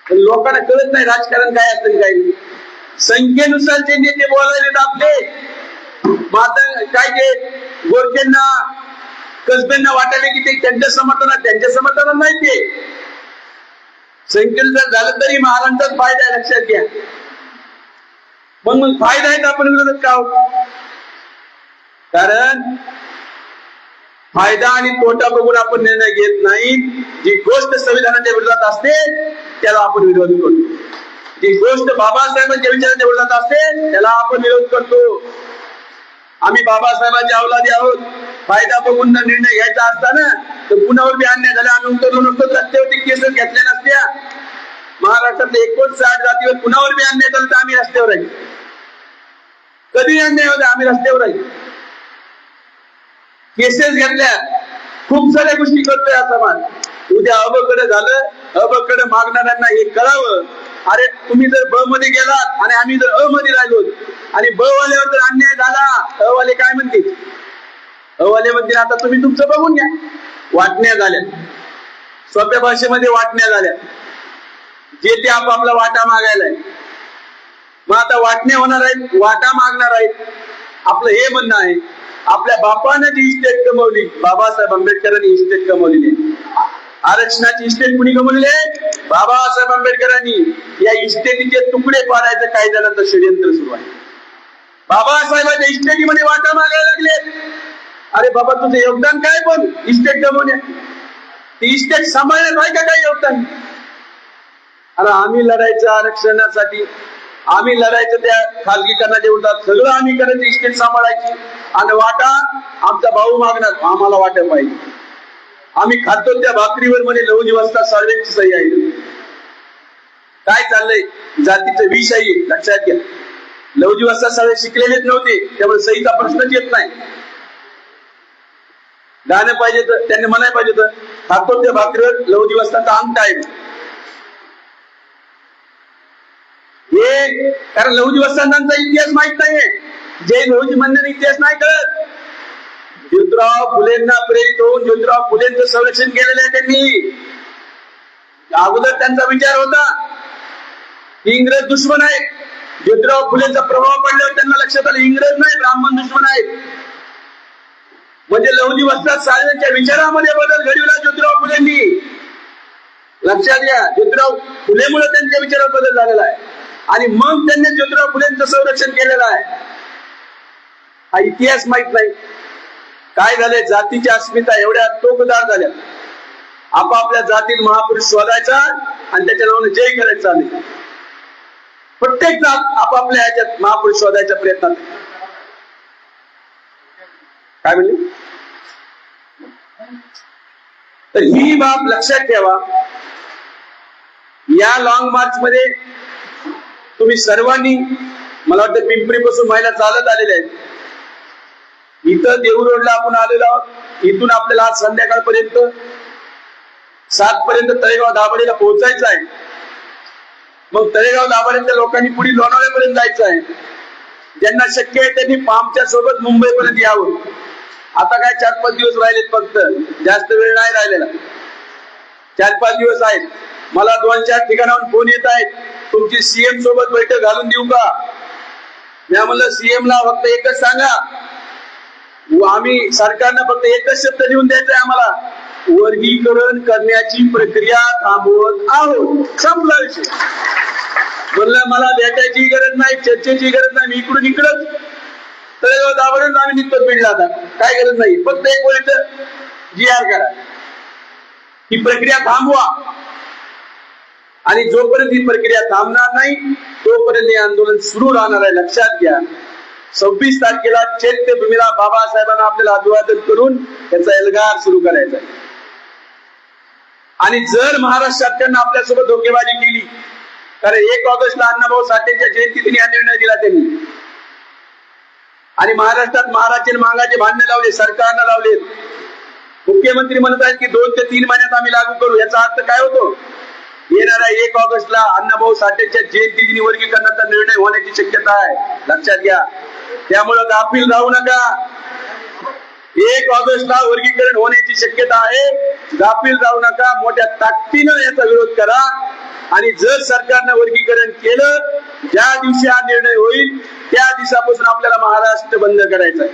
लोकांना कळत नाही राजकारण काय असतं काय नाही. संख्येनुसार जे नेते बोलायले आपले माता काय ते गोरखेंना कसब्यांना वाटायले की ते त्यांच्या समर्थनात नाही. ते संख्येनुसार झालं तरी महाराजांचाच फायदा आहे. लक्षात घ्या. मग फायदा आहे तर आपण विरोधात का आहोत? कारण फायदा आणि तोटा बघून आपण निर्णय घेत नाही. जी गोष्ट संविधानाच्या विरोधात असते त्याला आपण विरोध करतो. जी गोष्ट बाबासाहेबांच्या विचारांच्या विरोधात असते त्याला आपण विरोध करतो. आम्ही बाबासाहेबांच्या अवलादी आहोत. फायदा बघून निर्णय घ्यायचा असताना तर कुणावर बी अन्याय झाला आम्ही उतरलो नसतो, रस्त्यावरती केसेस घेतल्या नसत्या. महाराष्ट्रातल्या 59 जातीवर कुणावर बी अन्याय झाला तर आम्ही रस्त्यावर राहील. कधी अन्याय होता आम्ही रस्त्यावर राहील. केसेस घेतल्या, खूप साऱ्या गोष्टी करतोय हा समाज. उद्या अबकडे झालं, अबकडे मागणाऱ्यांना हे कळावं. अरे तुम्ही जर ब मध्ये गेलात आणि आम्ही जर अ मध्ये राहिलो आणि ब वाल्यावर जर अन्याय झाला, अ वाले काय म्हणतील? अ वाले म्हणतील आता तुम्ही तुमचं बघून घ्या. वाटण्या झाल्या, सोप्या भाषेमध्ये वाटण्या झाल्या. जे ते आपापला वाटा मागायलाय. मग आता वाटण्या होणार आहेत, वाटा मागणार आहेत. आपलं हे म्हणणं आहे आपल्या बापानं जी इस्टेट कमवली, बाबासाहेब आंबेडकरांनी इस्टेट कमवलेली आहे. आरक्षणाची इस्टेट कुणी कमवलेली आहे? बाबासाहेब आंबेडकरांनी. या इस्टेटीचे तुकडे पाडायचं काही जणांचं षडयंत्र सुरू आहे. बाबासाहेबांच्या इस्टेटीमध्ये वाटा मागायला लागले. अरे बाबा तुझं योगदान काय पण इस्टेट कमवण्यात? ती इस्टेट सांभाळण्यात आहे का काही योगदान? अरे आम्ही लढायचं आरक्षणासाठी, आम्ही लढायचं त्या खासगीकरणाच्या विरोधात, सगळं आम्ही करायचं, इस्टेट सांभाळायची आणि वाटा आमचा भाऊ मागणार, आम्हाला वाटा पाहिजे. आम्ही खातो त्या भाकरीवर म्हणे लहुजी वस्ताद साळवेंची सही आहे. काय चाललंय? जातीचं विष आहे. लक्षात घ्या. लहुजी वस्ताद साळवे शिकलेलेच नव्हते, त्यामुळे सहीचा प्रश्नच येत नाही. गाणं पाहिजे तर त्यांनी म्हणायला पाहिजे तर खातो त्या भाकरीवर लहुजी वस्तादचा अंगठा आहे. हे कारण लहुजी वस्तादांचा इतिहास माहित नाहीये. जय लहुजी म्हणण्याचा इतिहास नाही कळत. ज्योतिराव फुलेंना प्रेरित होऊन ज्योतिराव फुलेंचं संरक्षण केलेलं आहे त्यांनी. अगोदर त्यांचा विचार होता की इंग्रज दुश्मन आहेत. ज्योतिराव फुलेंचा प्रभाव पडल्यावर त्यांना लक्षात आलं इंग्रज नाही, ब्राह्मण दुश्मन आहेत. म्हणजे लहुजी वस्ताद साळवेंच्या विचारामध्ये बदल घडविला ज्योतिराव फुलेंनी. लक्षात घ्या. ज्योतिराव फुलेमुळे त्यांच्या विचारात बदल झालेला आहे आणि मग त्यांनी ज्योतिराव फुलेंचं संरक्षण केलेलं आहे. हा इतिहास माहित नाही. काय झालंय? जातीच्या अस्मिता एवढ्या तोकदार झाल्या. आपापल्या जातीत महापुरुष शोधायचा आणि त्याच्या नावाने जय करायचं चालले. प्रत्येक जात आपापल्या ह्याच्यात महापुरुष शोधायच्या प्रयत्नात. काय म्हणले? तर ही बाब लक्षात ठेवा. या लॉंग मार्च मध्ये तुम्ही सर्वांनी, मला वाटतं पिंपरी पासून महिला चालत आलेल्या आहेत. इथं देहू रोडला आपण आलेलो आहोत. इथून आपल्याला आज संध्याकाळपर्यंत 7 पर्यंत तळेगाव दाभाडेला पोहोचायचं आहे. मग तळेगाव दाभाडेच्या लोकांनी पुढे लोणावळ्यापर्यंत जायचं आहे. ज्यांना शक्य आहे त्यांनी पामच्या सोबत मुंबईपर्यंत यावं. आता काय 4-5 दिवस राहिलेत, फक्त जास्त वेळ नाही राहिलेला. 4-5 दिवस आहेत. मला 2-4 ठिकाणाहून फोन येत आहेत, तुमची सीएम सोबत बैठक घालून देऊ का? मी म्हणलं सीएम ला फक्त एकच सांगा, आम्ही सरकारनं फक्त एकच शब्द लिहून द्यायचंय आम्हाला, वर्गीकरण करण्याची प्रक्रिया थांबवत आहोत. संपला विषय. म्हणलं मला भेटायची गरज नाही, चर्चेची गरज नाही. मी इकडून इकडच तळेगाव दाभाडेहून आम्ही निघतो बीडला. आता काय गरज नाही. फक्त एक वेळेचं GR करा, ही प्रक्रिया थांबवा. आणि जोपर्यंत ही प्रक्रिया थांबणार नाही तोपर्यंत हे आंदोलन सुरू राहणार आहे. लक्षात घ्या. 26 तारखेला चैत्यभूमीला बाबासाहेबांना आपल्याला अभिवादन करून त्याचा एल्गार सुरू करायचा आहे. आणि जर महाराष्ट्र सरकारनं आपल्यासोबत धोकेबाजी केली, कारण 1 ऑगस्टला अण्णाभाऊ साठेंच्या जयंतीत हा निर्णय दिला त्यांनी, आणि महाराष्ट्रात महाराष्ट्र मागाचे भांडणे लावले, सरकारनं लावले. मुख्यमंत्री म्हणत आहेत की 2 ते 3 महिन्यात आम्ही लागू करू. याचा अर्थ काय होतो? येणाऱ्या 1 ऑगस्टला अण्णाभाऊ साठेच्या जयंती वर्गीकरणाचा निर्णय होण्याची शक्यता आहे, लक्षात घ्या. त्यामुळं गाफील राहू नका. 1 ऑगस्टला वर्गीकरण होण्याची शक्यता आहे, गाफील राहू नका. मोठ्या ताकदीनं याचा विरोध करा. आणि जर सरकारनं वर्गीकरण केलं, ज्या दिवशी हा निर्णय होईल त्या दिवसापासून आपल्याला महाराष्ट्र बंद करायचा आहे.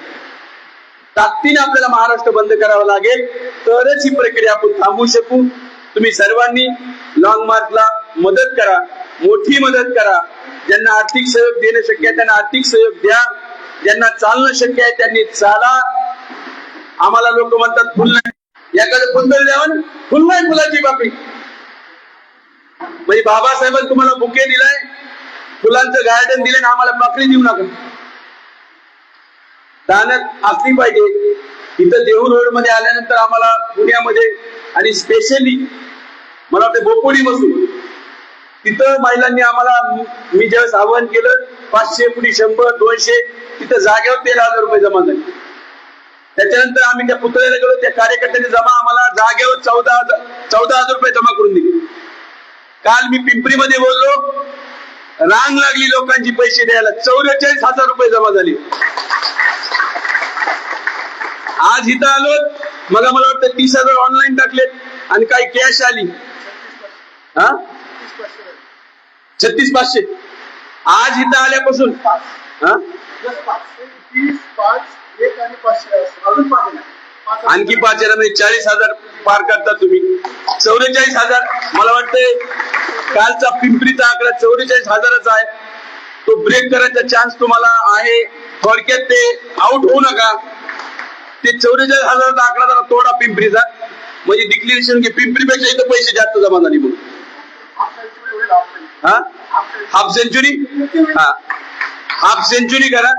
ताकदीने आपल्याला महाराष्ट्र बंद करावं लागेल, तरच ही प्रक्रिया आपण थांबवू शकू. तुम्ही सर्वांनी लॉंग मार्चला मदत करा, मोठी मदत करा. ज्यांना आर्थिक सहयोग देणं शक्य आहे त्यांना आर्थिक सहयोग द्या. ज्यांना चालणं शक्य आहे त्यांनी चाला. आम्हाला लोक म्हणतात फुल नाही, याकडे फुल द्यावं ना, फुल नाही फुलाची बापी. म्हणजे बाबासाहेबांनी तुम्हाला बुके दिलाय, फुलांचं गार्डन दिलं ना, आम्हाला पाकळी देऊ नका. दानत असली पाहिजे. इथं देहू रोड मध्ये आल्यानंतर आम्हाला पुण्यामध्ये आणि स्पेशली मला वाटतं बोपोडी बसून तिथं महिलांनी आम्हाला, मी ज्यावेळेस आवाहन केलं 500 कुणी 100 200 तिथं जागेवर 13,000 रुपये जमा झाले. त्याच्यानंतर आम्ही त्या पुतळ्याला गेलो, त्या कार्यकर्त्यांनी आम्हाला जागेवर 14,000 रुपये जमा करून दिले. काल मी पिंपरीमध्ये बोललो, रांग लागली लोकांची पैसे द्यायला, 44,000 रुपये जमा झाले. आज इथं आलो, मग मला वाटतं 30,000 ऑनलाईन टाकलेत आणि काही कॅश आली. 36,500. आज इथं आल्यापासून आणखी 5 म्हणजे 40,000 पार करता तुम्ही. 44,000 मला वाटतंय कालचा पिंपरीचा आकडा 44,000च आहे. तो ब्रेक करायचा चान्स तुम्हाला आहे. थोडक्यात ते आउट होऊ नका. ते 44,000चा आकडा जरा तोडा पिंपरीचा, म्हणजे डिक्लेरेशन की पिंपरीपेक्षा इथं पैसे जास्त जमा झाले म्हणून. हाफ सेंचुरी, हाफ सेंचुरी करा.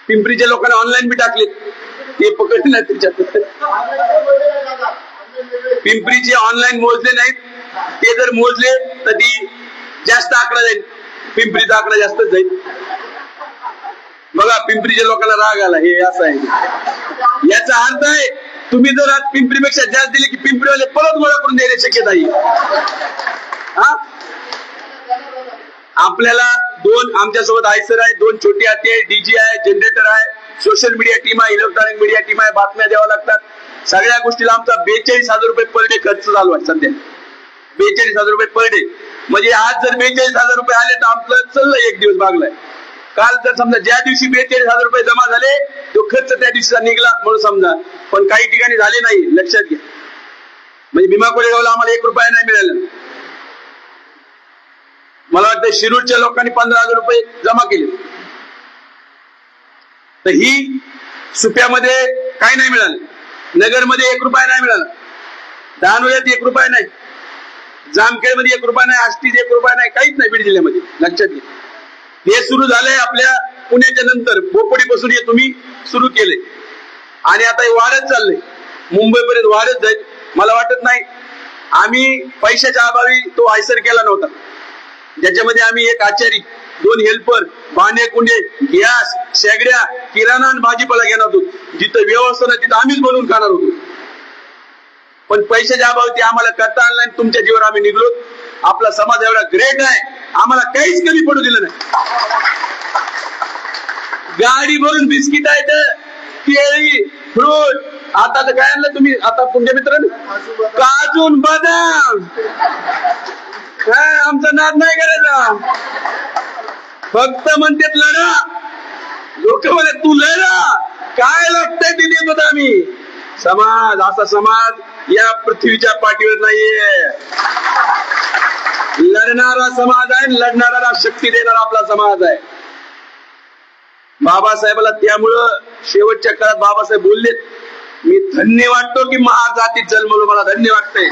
पिंपरीच्या लोकांना ऑनलाईन बी टाकले, ते पकडले नाही त्याच्यात. पिंपरीचे ऑनलाईन मोजले नाहीत, ते जर मोजले तर ती जास्त आकडा जाईल, पिंपरीचा आकडा जास्तच जाईल. बघा पिंपरीच्या लोकांना राग आला, हे असं आहे. याचा अर्थ आहे तुम्ही जर आज पिंपरीपेक्षा जास्त दिले की पिंपरीवाले परत गोळा करून देण्याची शक्यता आहे. आपल्याला 2 आमच्यासोबत आयसर आहे, 2 छोटी हाती आहे, डीजी आहे, जनरेटर आहे, सोशल मीडिया टीम आहे, इलेक्ट्रॉनिक मीडिया टीम आहे, बातम्या द्याव्या लागतात. सगळ्या गोष्टीला आमचा 42,000 रुपये पर डे खर्च चालू आहे सध्या. 42,000 रुपये पर डे. म्हणजे आज जर 42,000 रुपये आले तर आपलं चाललंय, एक दिवस भागलाय. काल जर समजा ज्या दिवशी 42,000 रुपये जमा झाले तो खर्च त्या दिवशीचा निघला म्हणून समजा, पण काही ठिकाणी झाले नाही, लक्षात घ्या. म्हणजे भीमा कोरेगावला आम्हाला 1 रुपया नाही मिळाला. मला वाटतं शिरूरच्या लोकांनी 15,000 रुपये जमा केले. तर ही सुप्यामध्ये काही नाही मिळालं, नगरमध्ये 1 रुपया नाही मिळाला, दानोळ्यात 1 रुपया नाही, जामखेडमध्ये 1 रुपया नाही, आष्टीत 1 रुपया नाही, काहीच नाही बीड जिल्ह्यामध्ये, लक्षात घ्या. हे सुरू झालंय आपल्या पुण्याच्या नंतर, बोपोडीपासून हे तुम्ही सुरू केले आणि आता हे वाढत चाललंय, मुंबईपर्यंत वाढत जाईल. मला वाटत नाही आम्ही पैशाच्या अभावी तो आयसर केला नव्हता, ज्याच्यामध्ये आम्ही 1 आचारी, 2 हेल्पर, भांडे कुंडे, गॅस, शेगड्या, किराणा आणि भाजीपाला घेणार होतो. जिथं व्यवस्था नाही तिथं आम्हीच बनवून खाणार होतो. पण पैशाच्या अभावी ते आम्हाला करता आलं नाही. तुमच्या जीवावर आम्ही निघलो. आपला समाज एवढा ग्रेट आहे, आम्हाला काहीच कमी पडू दिलं नाही. गाडी भरून बिस्किट आहेत, केळी, फ्रूट. आता तर काय आणलं तुम्ही, आता तुमच्या मित्रांनी काजू बदाम. आमचा नाद नाही करायचा, फक्त म्हणतात लढा. लोक म्हणे तू लढा, काय लागतंय ते देत होता आम्ही. समाज, असा समाज या पृथ्वीच्या पाठीवर नाहीये. लढणारा समाज आहे, लढणारा शक्ती देणारा आपला समाज आहे. बाबासाहेबाला त्यामुळं शेवटच्या काळात बाबासाहेब बोलले, मी धन्य वाटतो की महाजातीत जन्मलो, मला धन्य वाटतंय.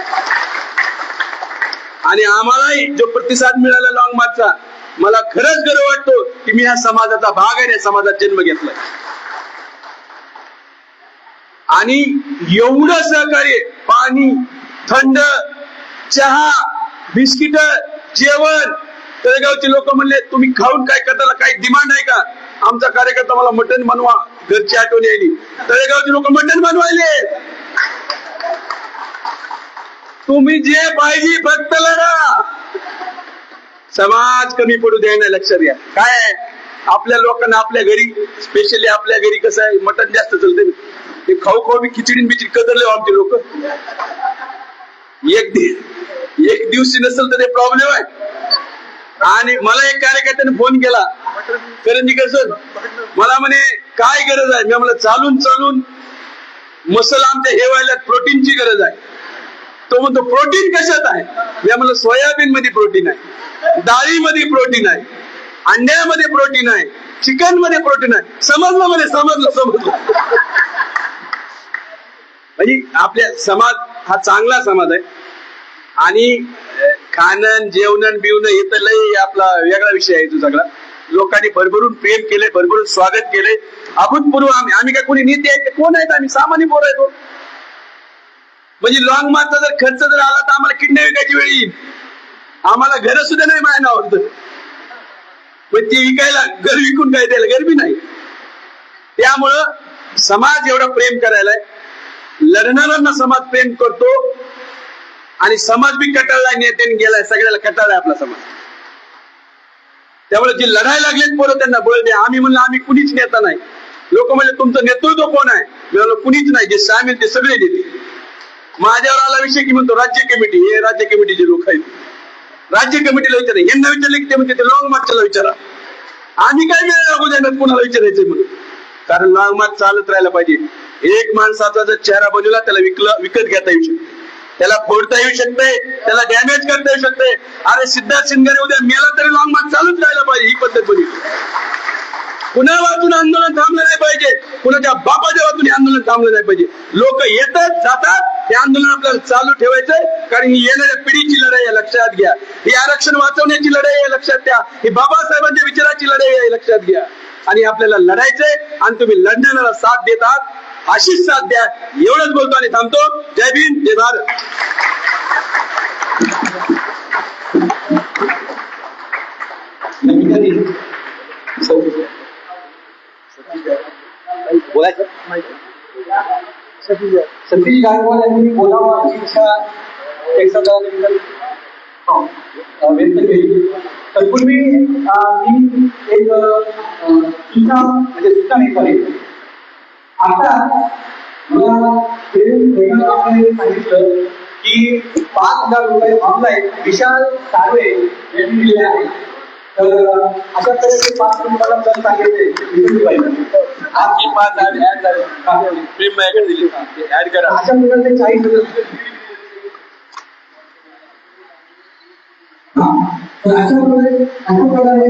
आणि आम्हालाही जो प्रतिसाद मिळाला लॉंग मार्चचा, मला खरंच गर्व वाटतो की मी ह्या समाजाचा भाग आहे, या समाजात जन्म घेतलाय. आणि एवढं सहकार्य, पाणी, थंड चहा, बिस्किट, जेवण. तळेगावचे लोक म्हणले तुम्ही खाऊन काय करताला, काही डिमांड आहे का? आमचा कार्यकर्ता मला मटण बनवा, घरची आठवण यायली. तळेगावचे लोक मटण बनवायले. तुम्ही जे पाहिजे फक्त लढा. समाज कमी पडू द्या ना, लक्षात घ्या. काय आहे, आपल्या लोकांना आपल्या घरी, स्पेशली आपल्या घरी कसं आहे, मटण जास्त चालते. ते खाऊ खाऊ मी खिचडी बिचडी कदरले आमचे लोक. एक दिवशी नसेल तर ते प्रॉब्लेम आहे. आणि मला एक कार्यकर्त्याने फोन केला, करंजीकर सर, मला म्हणे काय गरज आहे. मी म्हणलं चालून चालून मसल आमच्या हे व्हायला प्रोटीनची गरज आहे. तो म्हणतो प्रोटीन कशात आहे. मी म्हणलं सोयाबीन मध्ये प्रोटीन आहे, डाळीमध्ये प्रोटीन आहे, अंड्यामध्ये प्रोटीन आहे, चिकन मध्ये प्रोटीन आहे. समजलं म्हणे, समजलं. म्हणजे आपल्या समाज हा चांगला समाज आहे. आणि खाणं जेवण बिवणं हे तर लय आपला वेगळा विषय आहे. तो सगळा लोकांनी भरभरून प्रेम केले, भरभरून स्वागत केले, अभूतपूर्व. आम्ही काय कोणी नेते आहेत, कोण आहेत, आम्ही सामान्य पोर आहेत. म्हणजे लॉंग मार्चचा जर खर्च जर आला तर आम्हाला किडनी विकायची वेळ येईल. आम्हाला घर सुद्धा नाही माय नावावर. पण ती विकायला, घर विकून काय द्यायला गरबी नाही. त्यामुळं समाज एवढा प्रेम करायलाय, लढणाऱ्यांना समाज प्रेम करतो. आणि समाज बी कटाळलाय, नेत्याने गेलाय, सगळ्याला कटाळलाय आपला समाज. त्यामुळे जे लढायला लागलेत पोरं त्यांना बळ द्या. आम्ही म्हणलं आम्ही कुणीच नेता नाही. लोक म्हणजे तुमचं नेतृत्व कोण आहे. मी म्हणलं कुणीच नाही, जे सामील ते सगळे नेते. माझ्यावर आला विषय की म्हणतो राज्य कमिटी, हे राज्य कमिटीचे लोक आहेत. राज्य कमिटीला विचारा, यांना विचारले की ते म्हणते लॉंग मार्चला विचारा. आम्ही काय वेळ लागू देणार कुणाला विचारायचंय म्हणून. कारण लॉंग मार्च चालत राहायला पाहिजे. एक माणसाचा जर चेहरा बनवला त्याला विकत घेता येऊ शकते, त्याला फोडता येऊ शकते, त्याला डॅमेज करता येऊ शकते. अरे सिद्धार्थ शिंदे उद्या मेला तरी लॉंग मार्च चालूच राहायला पाहिजे. ही पद्धत बघितली. कुणा वाचून आंदोलन थांबलं नाही पाहिजे, कुणाच्या बापाच्या वाचून आंदोलन थांबलं नाही पाहिजे. लोक येतात जातात, हे आंदोलन आपल्याला चालू ठेवायचंय. कारण ही येणाऱ्या पिढीची लढाई आहे, लक्षात घ्या. ही आरक्षण वाचवण्याची लढाई आहे, लक्षात घ्या. ही बाबासाहेबांच्या विचाराची लढाई आहे, लक्षात घ्या. आणि आपल्याला लढायचंय, आणि तुम्ही लढण्याला साथ देतात, अशीच साथ द्या. एवढंच बोलतो आणि थांबतो. जय भीम, जय भारत. बोलायचं सतीश गायकवाड यांनी बोलावं अशी इच्छा व्यक्त केली. तत्पूर्वी मी एक सूचना नाही करेन. आता मला सांगितलं की 5,000 रुपये ऑनलाईन विशाल साळवे यांनी दिले आहेत. तर अशा तऱ्हेचे 5 रुपयाला जर सांगितले पाहिजे. आपकी 5 ऍड झाले, प्रेम माझ्याकडे दिली, ऍड करा. अशा प्रकारचे 40,000. अशा प्रकारे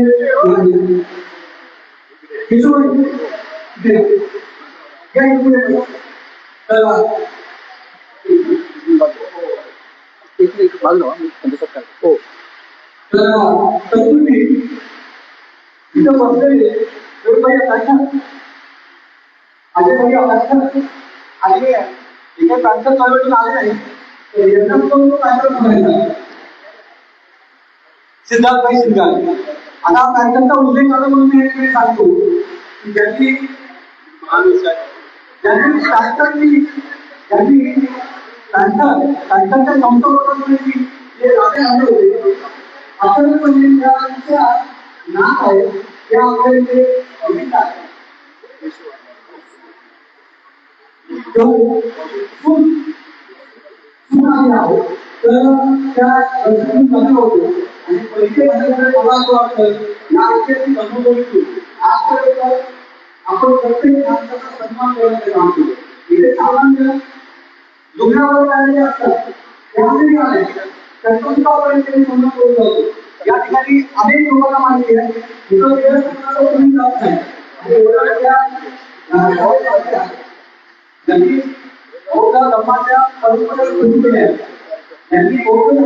इथं बसलेले आणि एका ट्रान्सफर चालवून आले नाही. सिद्धार्थभाई सिंगाल. आता कार्यक्रमाचा उल्लेख झाला म्हणून मी हे सांगतो की ज्यांनी ट्रान्सफरच्या संस्थापकांनी जे राजे आले होते, अक्षरपणे ज्यांच्या नाव आहे त्या आपल्याकडे अभिनेता आहे. तर त्या होतो आणि पैसे मला असं वाटतं या विषयाची अनुभव आजपर्यंत आपण प्रत्येक माणसाचा सन्मान करण्याचं काम केलं. इथे सामान्य दुःखावर आलेले असतात, त्यामध्ये आले तर तुमच्यापर्यंत सन्मान करून जातो. या ठिकाणी अनेक लोकांना माहिती आहे तुम्ही जात नाही आणि त्यांनी बौद्ध धर्माच्या परंपरा सुरू केल्या. त्यांनी बौद्ध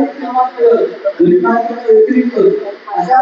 व्यतिरिक्त अशा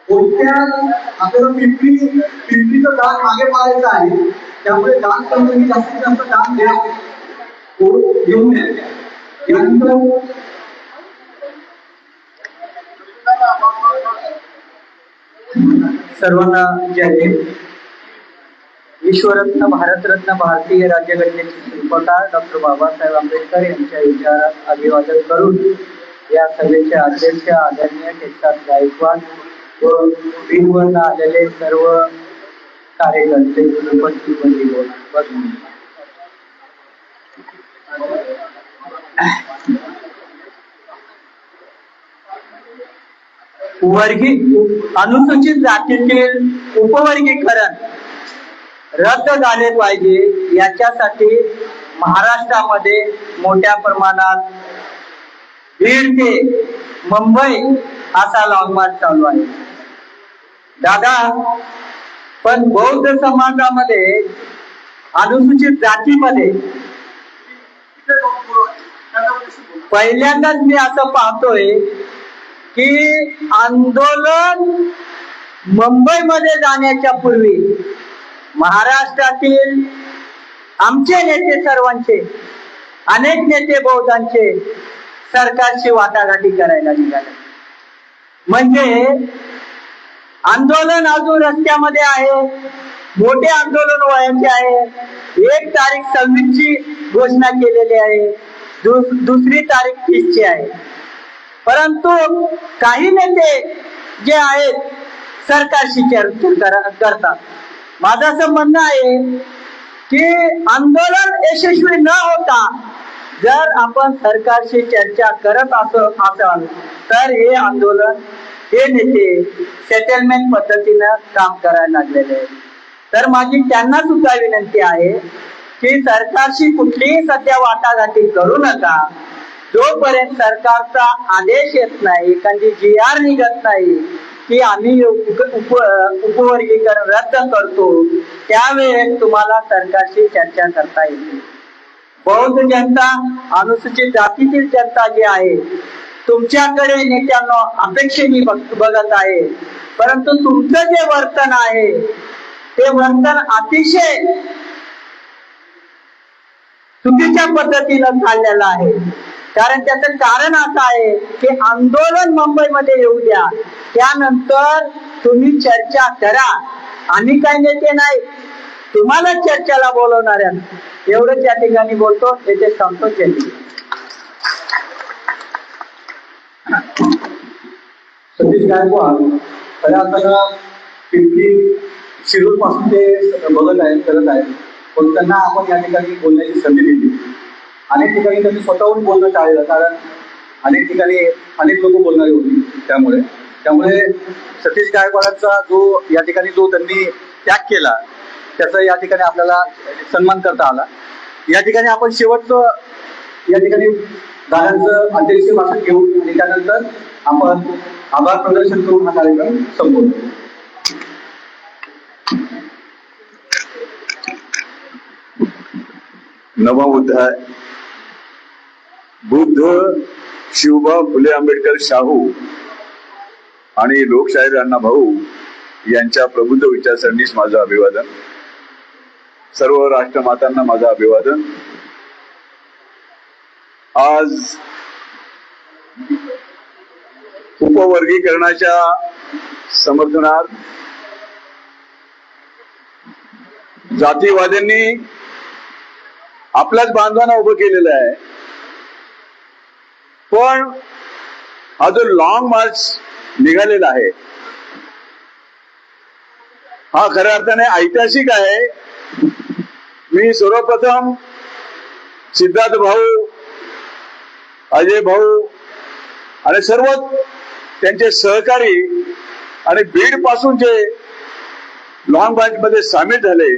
कोणत्या आपल्याला पिंपरीचं दान मागे पाळायचं आहे, त्यामुळे दान करताना जास्तीत जास्त दान द्या, घेऊन द्या. यानंतर सर्वांना जय हिंद. विश्वरत्न भारतरत्न भारतीय राज्यघटनेचे शिल्पकार डॉक्टर बाबासाहेब आंबेडकर यांच्या विचारात अभिवादन करून या सभेचे अध्यक्ष आदरणीय केशव गायकवाड व बिनवरून आलेले सर्व कार्यकर्ते उपस्थित अनुसूचित जातीतील उपवर्गीकरण रद्द झाले पाहिजे, याच्यासाठी महाराष्ट्रामध्ये मोठ्या प्रमाणात बीड ते मुंबई असा लॉंग मार्च चालू आहे. दादा, पण बौद्ध समाजामध्ये अनुसूचित जातीमध्ये पहिल्यांदाच मी असं पाहतोय की आंदोलन मुंबईमध्ये जाण्याच्या पूर्वी महाराष्ट्रातील आमचे नेते सर्वांचे, अनेक नेते बौद्धांचे सरकारची वाटाघाटी करायला निघाले. म्हणजे आंदोलन अजून रस्त्यामध्ये आहे, मोठे आंदोलन व्हायचे आहे. 1 तारीख 26 ची घोषणा केलेली आहे, दुसरी तारीख 30 ची आहे. परंतु काही नेते जे आहेत सरकारशी चर्चा करतात. माझं असं म्हणणं आहे की आंदोलन यशस्वी न होता जर आपण सरकारशी चर्चा करत असाल तर हे आंदोलन, हे नेते सेटलमेंट पद्धतीनं काम करायला लागलेले आहेत. तर माझी त्यांना सुद्धा विनंती आहे की सरकारशी कुठलीही सध्या वाटाघाटी करू नका. जोपर्यंत सरकारचा आदेश येत नाही, एखादी GR निघत नाही की आम्ही उपवर्गीकरण रद्द करतो, त्यावेळेस तुम्हाला सरकारशी चर्चा करता येईल. बौद्ध जनता, अनुसूचित जातीतील जनता जी आहे, तुमच्याकडे नेत्यांना अपेक्षेने बघत आहे. परंतु तुमचं जे वर्तन आहे ते वर्तन अतिशय चुकीच्या पद्धतीनं चाललेलं आहे. कारण त्याचं कारण असं आहे की आंदोलन मुंबईमध्ये येऊ द्या, त्यानंतर तुम्ही चर्चा करा. आम्ही काही नेते नाही, तुम्हाला चर्चेला बोलवणार आहे. एवढंच या ठिकाणी बोलतो, त्याचे संतोष केले. सतीश गायकवाड खऱ्या अर्थानं पिंपरी शिरूर पासून ते बघत आहेत, करत आहेत. पण त्यांना आपण या ठिकाणी बोलण्याची संधी दिली. अनेक ठिकाणी त्यांनी स्वतःहून बोलणं टाळलं, कारण अनेक ठिकाणी अनेक लोक बोलणारी होती. त्यामुळे सतीश गायकवाडांचा जो या ठिकाणी जो त्यांनी त्याग केला, त्याचा या ठिकाणी आपल्याला सन्मान करता आला. या ठिकाणी आपण शेवटचं या ठिकाणी दादांचं अध्यक्षीय भाषण घेऊन आणि त्यानंतर आपण आभार प्रदर्शन करून हा कार्यक्रम संपवू. नवा मुद्दा आहे. बुद्ध, शिवबा फुले आंबेडकर शाहू आणि लोकशाहीर अण्णा भाऊ यांच्या प्रबुद्ध विचारसरणीस माझं अभिवादन. सर्व राष्ट्रमातांना माझं अभिवादन. आज उपवर्गीकरणाच्या समर्थनार्थ जातीवाद्यांनी आपल्याच बांधवांना उभं केलेलं आहे. पण हा जो लॉंग मार्च निघालेला आहे हा खऱ्या अर्थाने ऐतिहासिक आहे. मी सर्वप्रथम सिद्धार्थ भाऊ, अजय भाऊ आणि सर्व त्यांचे सहकारी आणि बीड पासून जे लॉंग मार्च मध्ये सामील झाले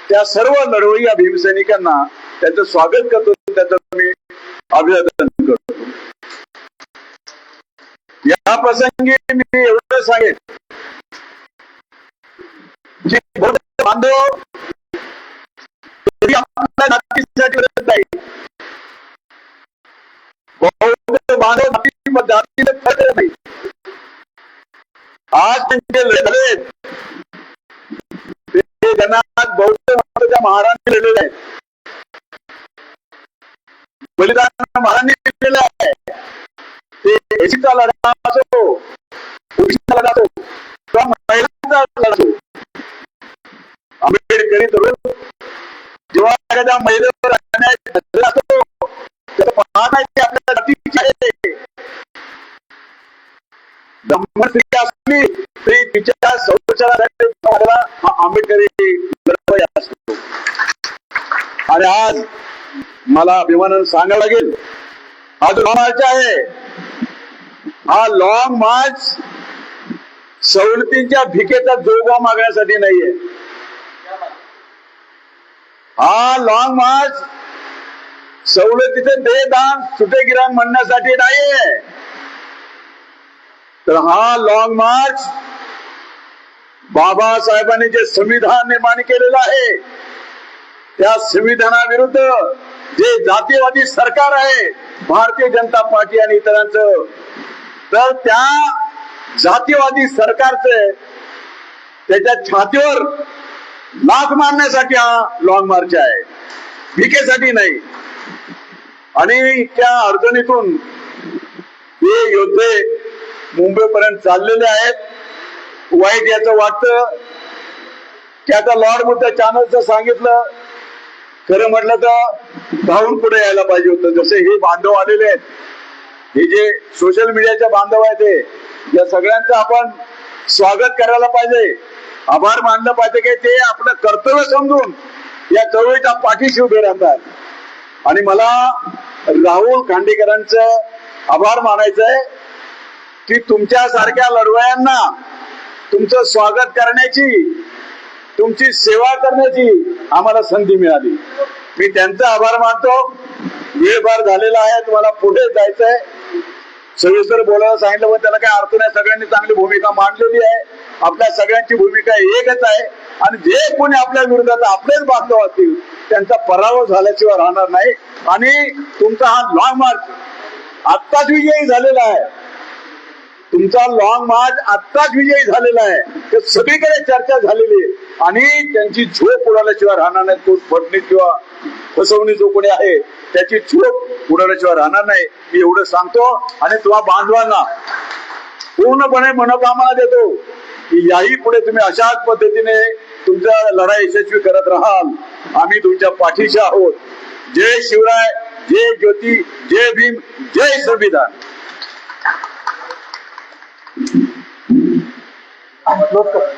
त्या सर्व लढवय्या भीमसैनिकांना त्यांचं स्वागत करतो, त्याचं मी अभिवादन करतो. या प्रसंगी मी एवढं सांगेन की बांधव आपल्या जातीसाठी लढत नाही. बांधव जातीने फरक नाही. आज त्यांचे लढले त्यांना बौद्ध महाराजांनी लढलेले आहेत. बलिदान महाराजांनी दिलेलं आहे. ते एसीचा लढा असो, ओबीसीचा लढा असो किंवा महिलांचा लढा असो. आंबेडकरी तरुण जेव्हा एखाद्या महिलेवर अन्याय झालेला असतो त्याला पाहत आहे की आपल्या जातीची आहे. ब्राह्मण स्त्री असली तरी तिच्या संरक्षणासाठी हा आंबेडकरी लढवय्या असतो. आणि आज मला अभिमानानं सांगायला लागेल हा जो लॉंग मार्च आहे हा लॉंग मार्च सवलतींच्या भिकेचा जोगवा मागण्यासाठी नाहीये. हा लॉंग मार्च सवलतीचे देदान सुटे गिराण म्हणण्यासाठी नाहीये. तर हा लॉंग मार्च बाबासाहेबांनी जे संविधान निर्माण केलेलं आहे त्या संविधानाविरुद्ध जे जातीयवादी सरकार आहे भारतीय जनता पार्टी आणि इतरांचं, तर त्या जातीयवादी सरकारचे त्याच्या छातीवर लाथ मारण्यासाठी हा लॉंग मार्च आहे, भिकेसाठी नाही. आणि त्या अडचणीतून हे योद्धे मुंबईपर्यंत चाललेले आहेत. वाईट याचं वाटतं की आता लॉर्ड बुद्ध चॅनलचं सांगितलं, खरं म्हटलं तर धावून पुढे यायला पाहिजे होतं. जसे हे बांधव आलेले आहेत, हे जे सोशल मीडियाचे बांधव आहेत ते या सगळ्यांचं आपण स्वागत करायला पाहिजे, आभार मानलं पाहिजे की ते आपलं कर्तव्य समजून या चळवळीच्या पाठीशी उभे राहतात. आणि मला राहुल खांडेकरांचं आभार मानायचंय की तुमच्या सारख्या लढवयांना तुमचं स्वागत करण्याची, तुमची सेवा करण्याची आम्हाला संधी मिळाली. मी त्यांचा आभार मानतो. वेळ फार झालेला आहे, तुम्हाला पुढे जायचंय. सविस्तर बोलायला सांगितलं पण त्याला काही अर्थ नाही. सगळ्यांनी चांगली भूमिका मांडलेली आहे. आपल्या सगळ्यांची भूमिका एकच आहे आणि जे कोणी आपल्या विरोधात आपलेच बांधव असतील त्यांचा पराभव झाल्याशिवाय राहणार नाही. आणि तुमचा हा लॉंग मार्च आत्ताच विजयी झालेला आहे. तुमचा लॉंग मार्च आत्ताच विजयी झालेला आहे. ते सगळीकडे चर्चा झालेली आहे आणि त्यांची झोप उडाल्याशिवाय राहणार नाही. तो फडणीस किंवा फसवणी जो कोणी आहे त्याची झोप उडाल्याशिवाय राहणार नाही. मी एवढं सांगतो आणि तुम्हा बांधवांना पूर्णपणे मनोकामना देतो की याही पुढे तुम्ही अशाच पद्धतीने तुमचा लढाई यशस्वी करत राहाल. आम्ही तुमच्या पाठीशी आहोत. जय शिवराय, जय ज्योती, जय भीम, जय संविधान.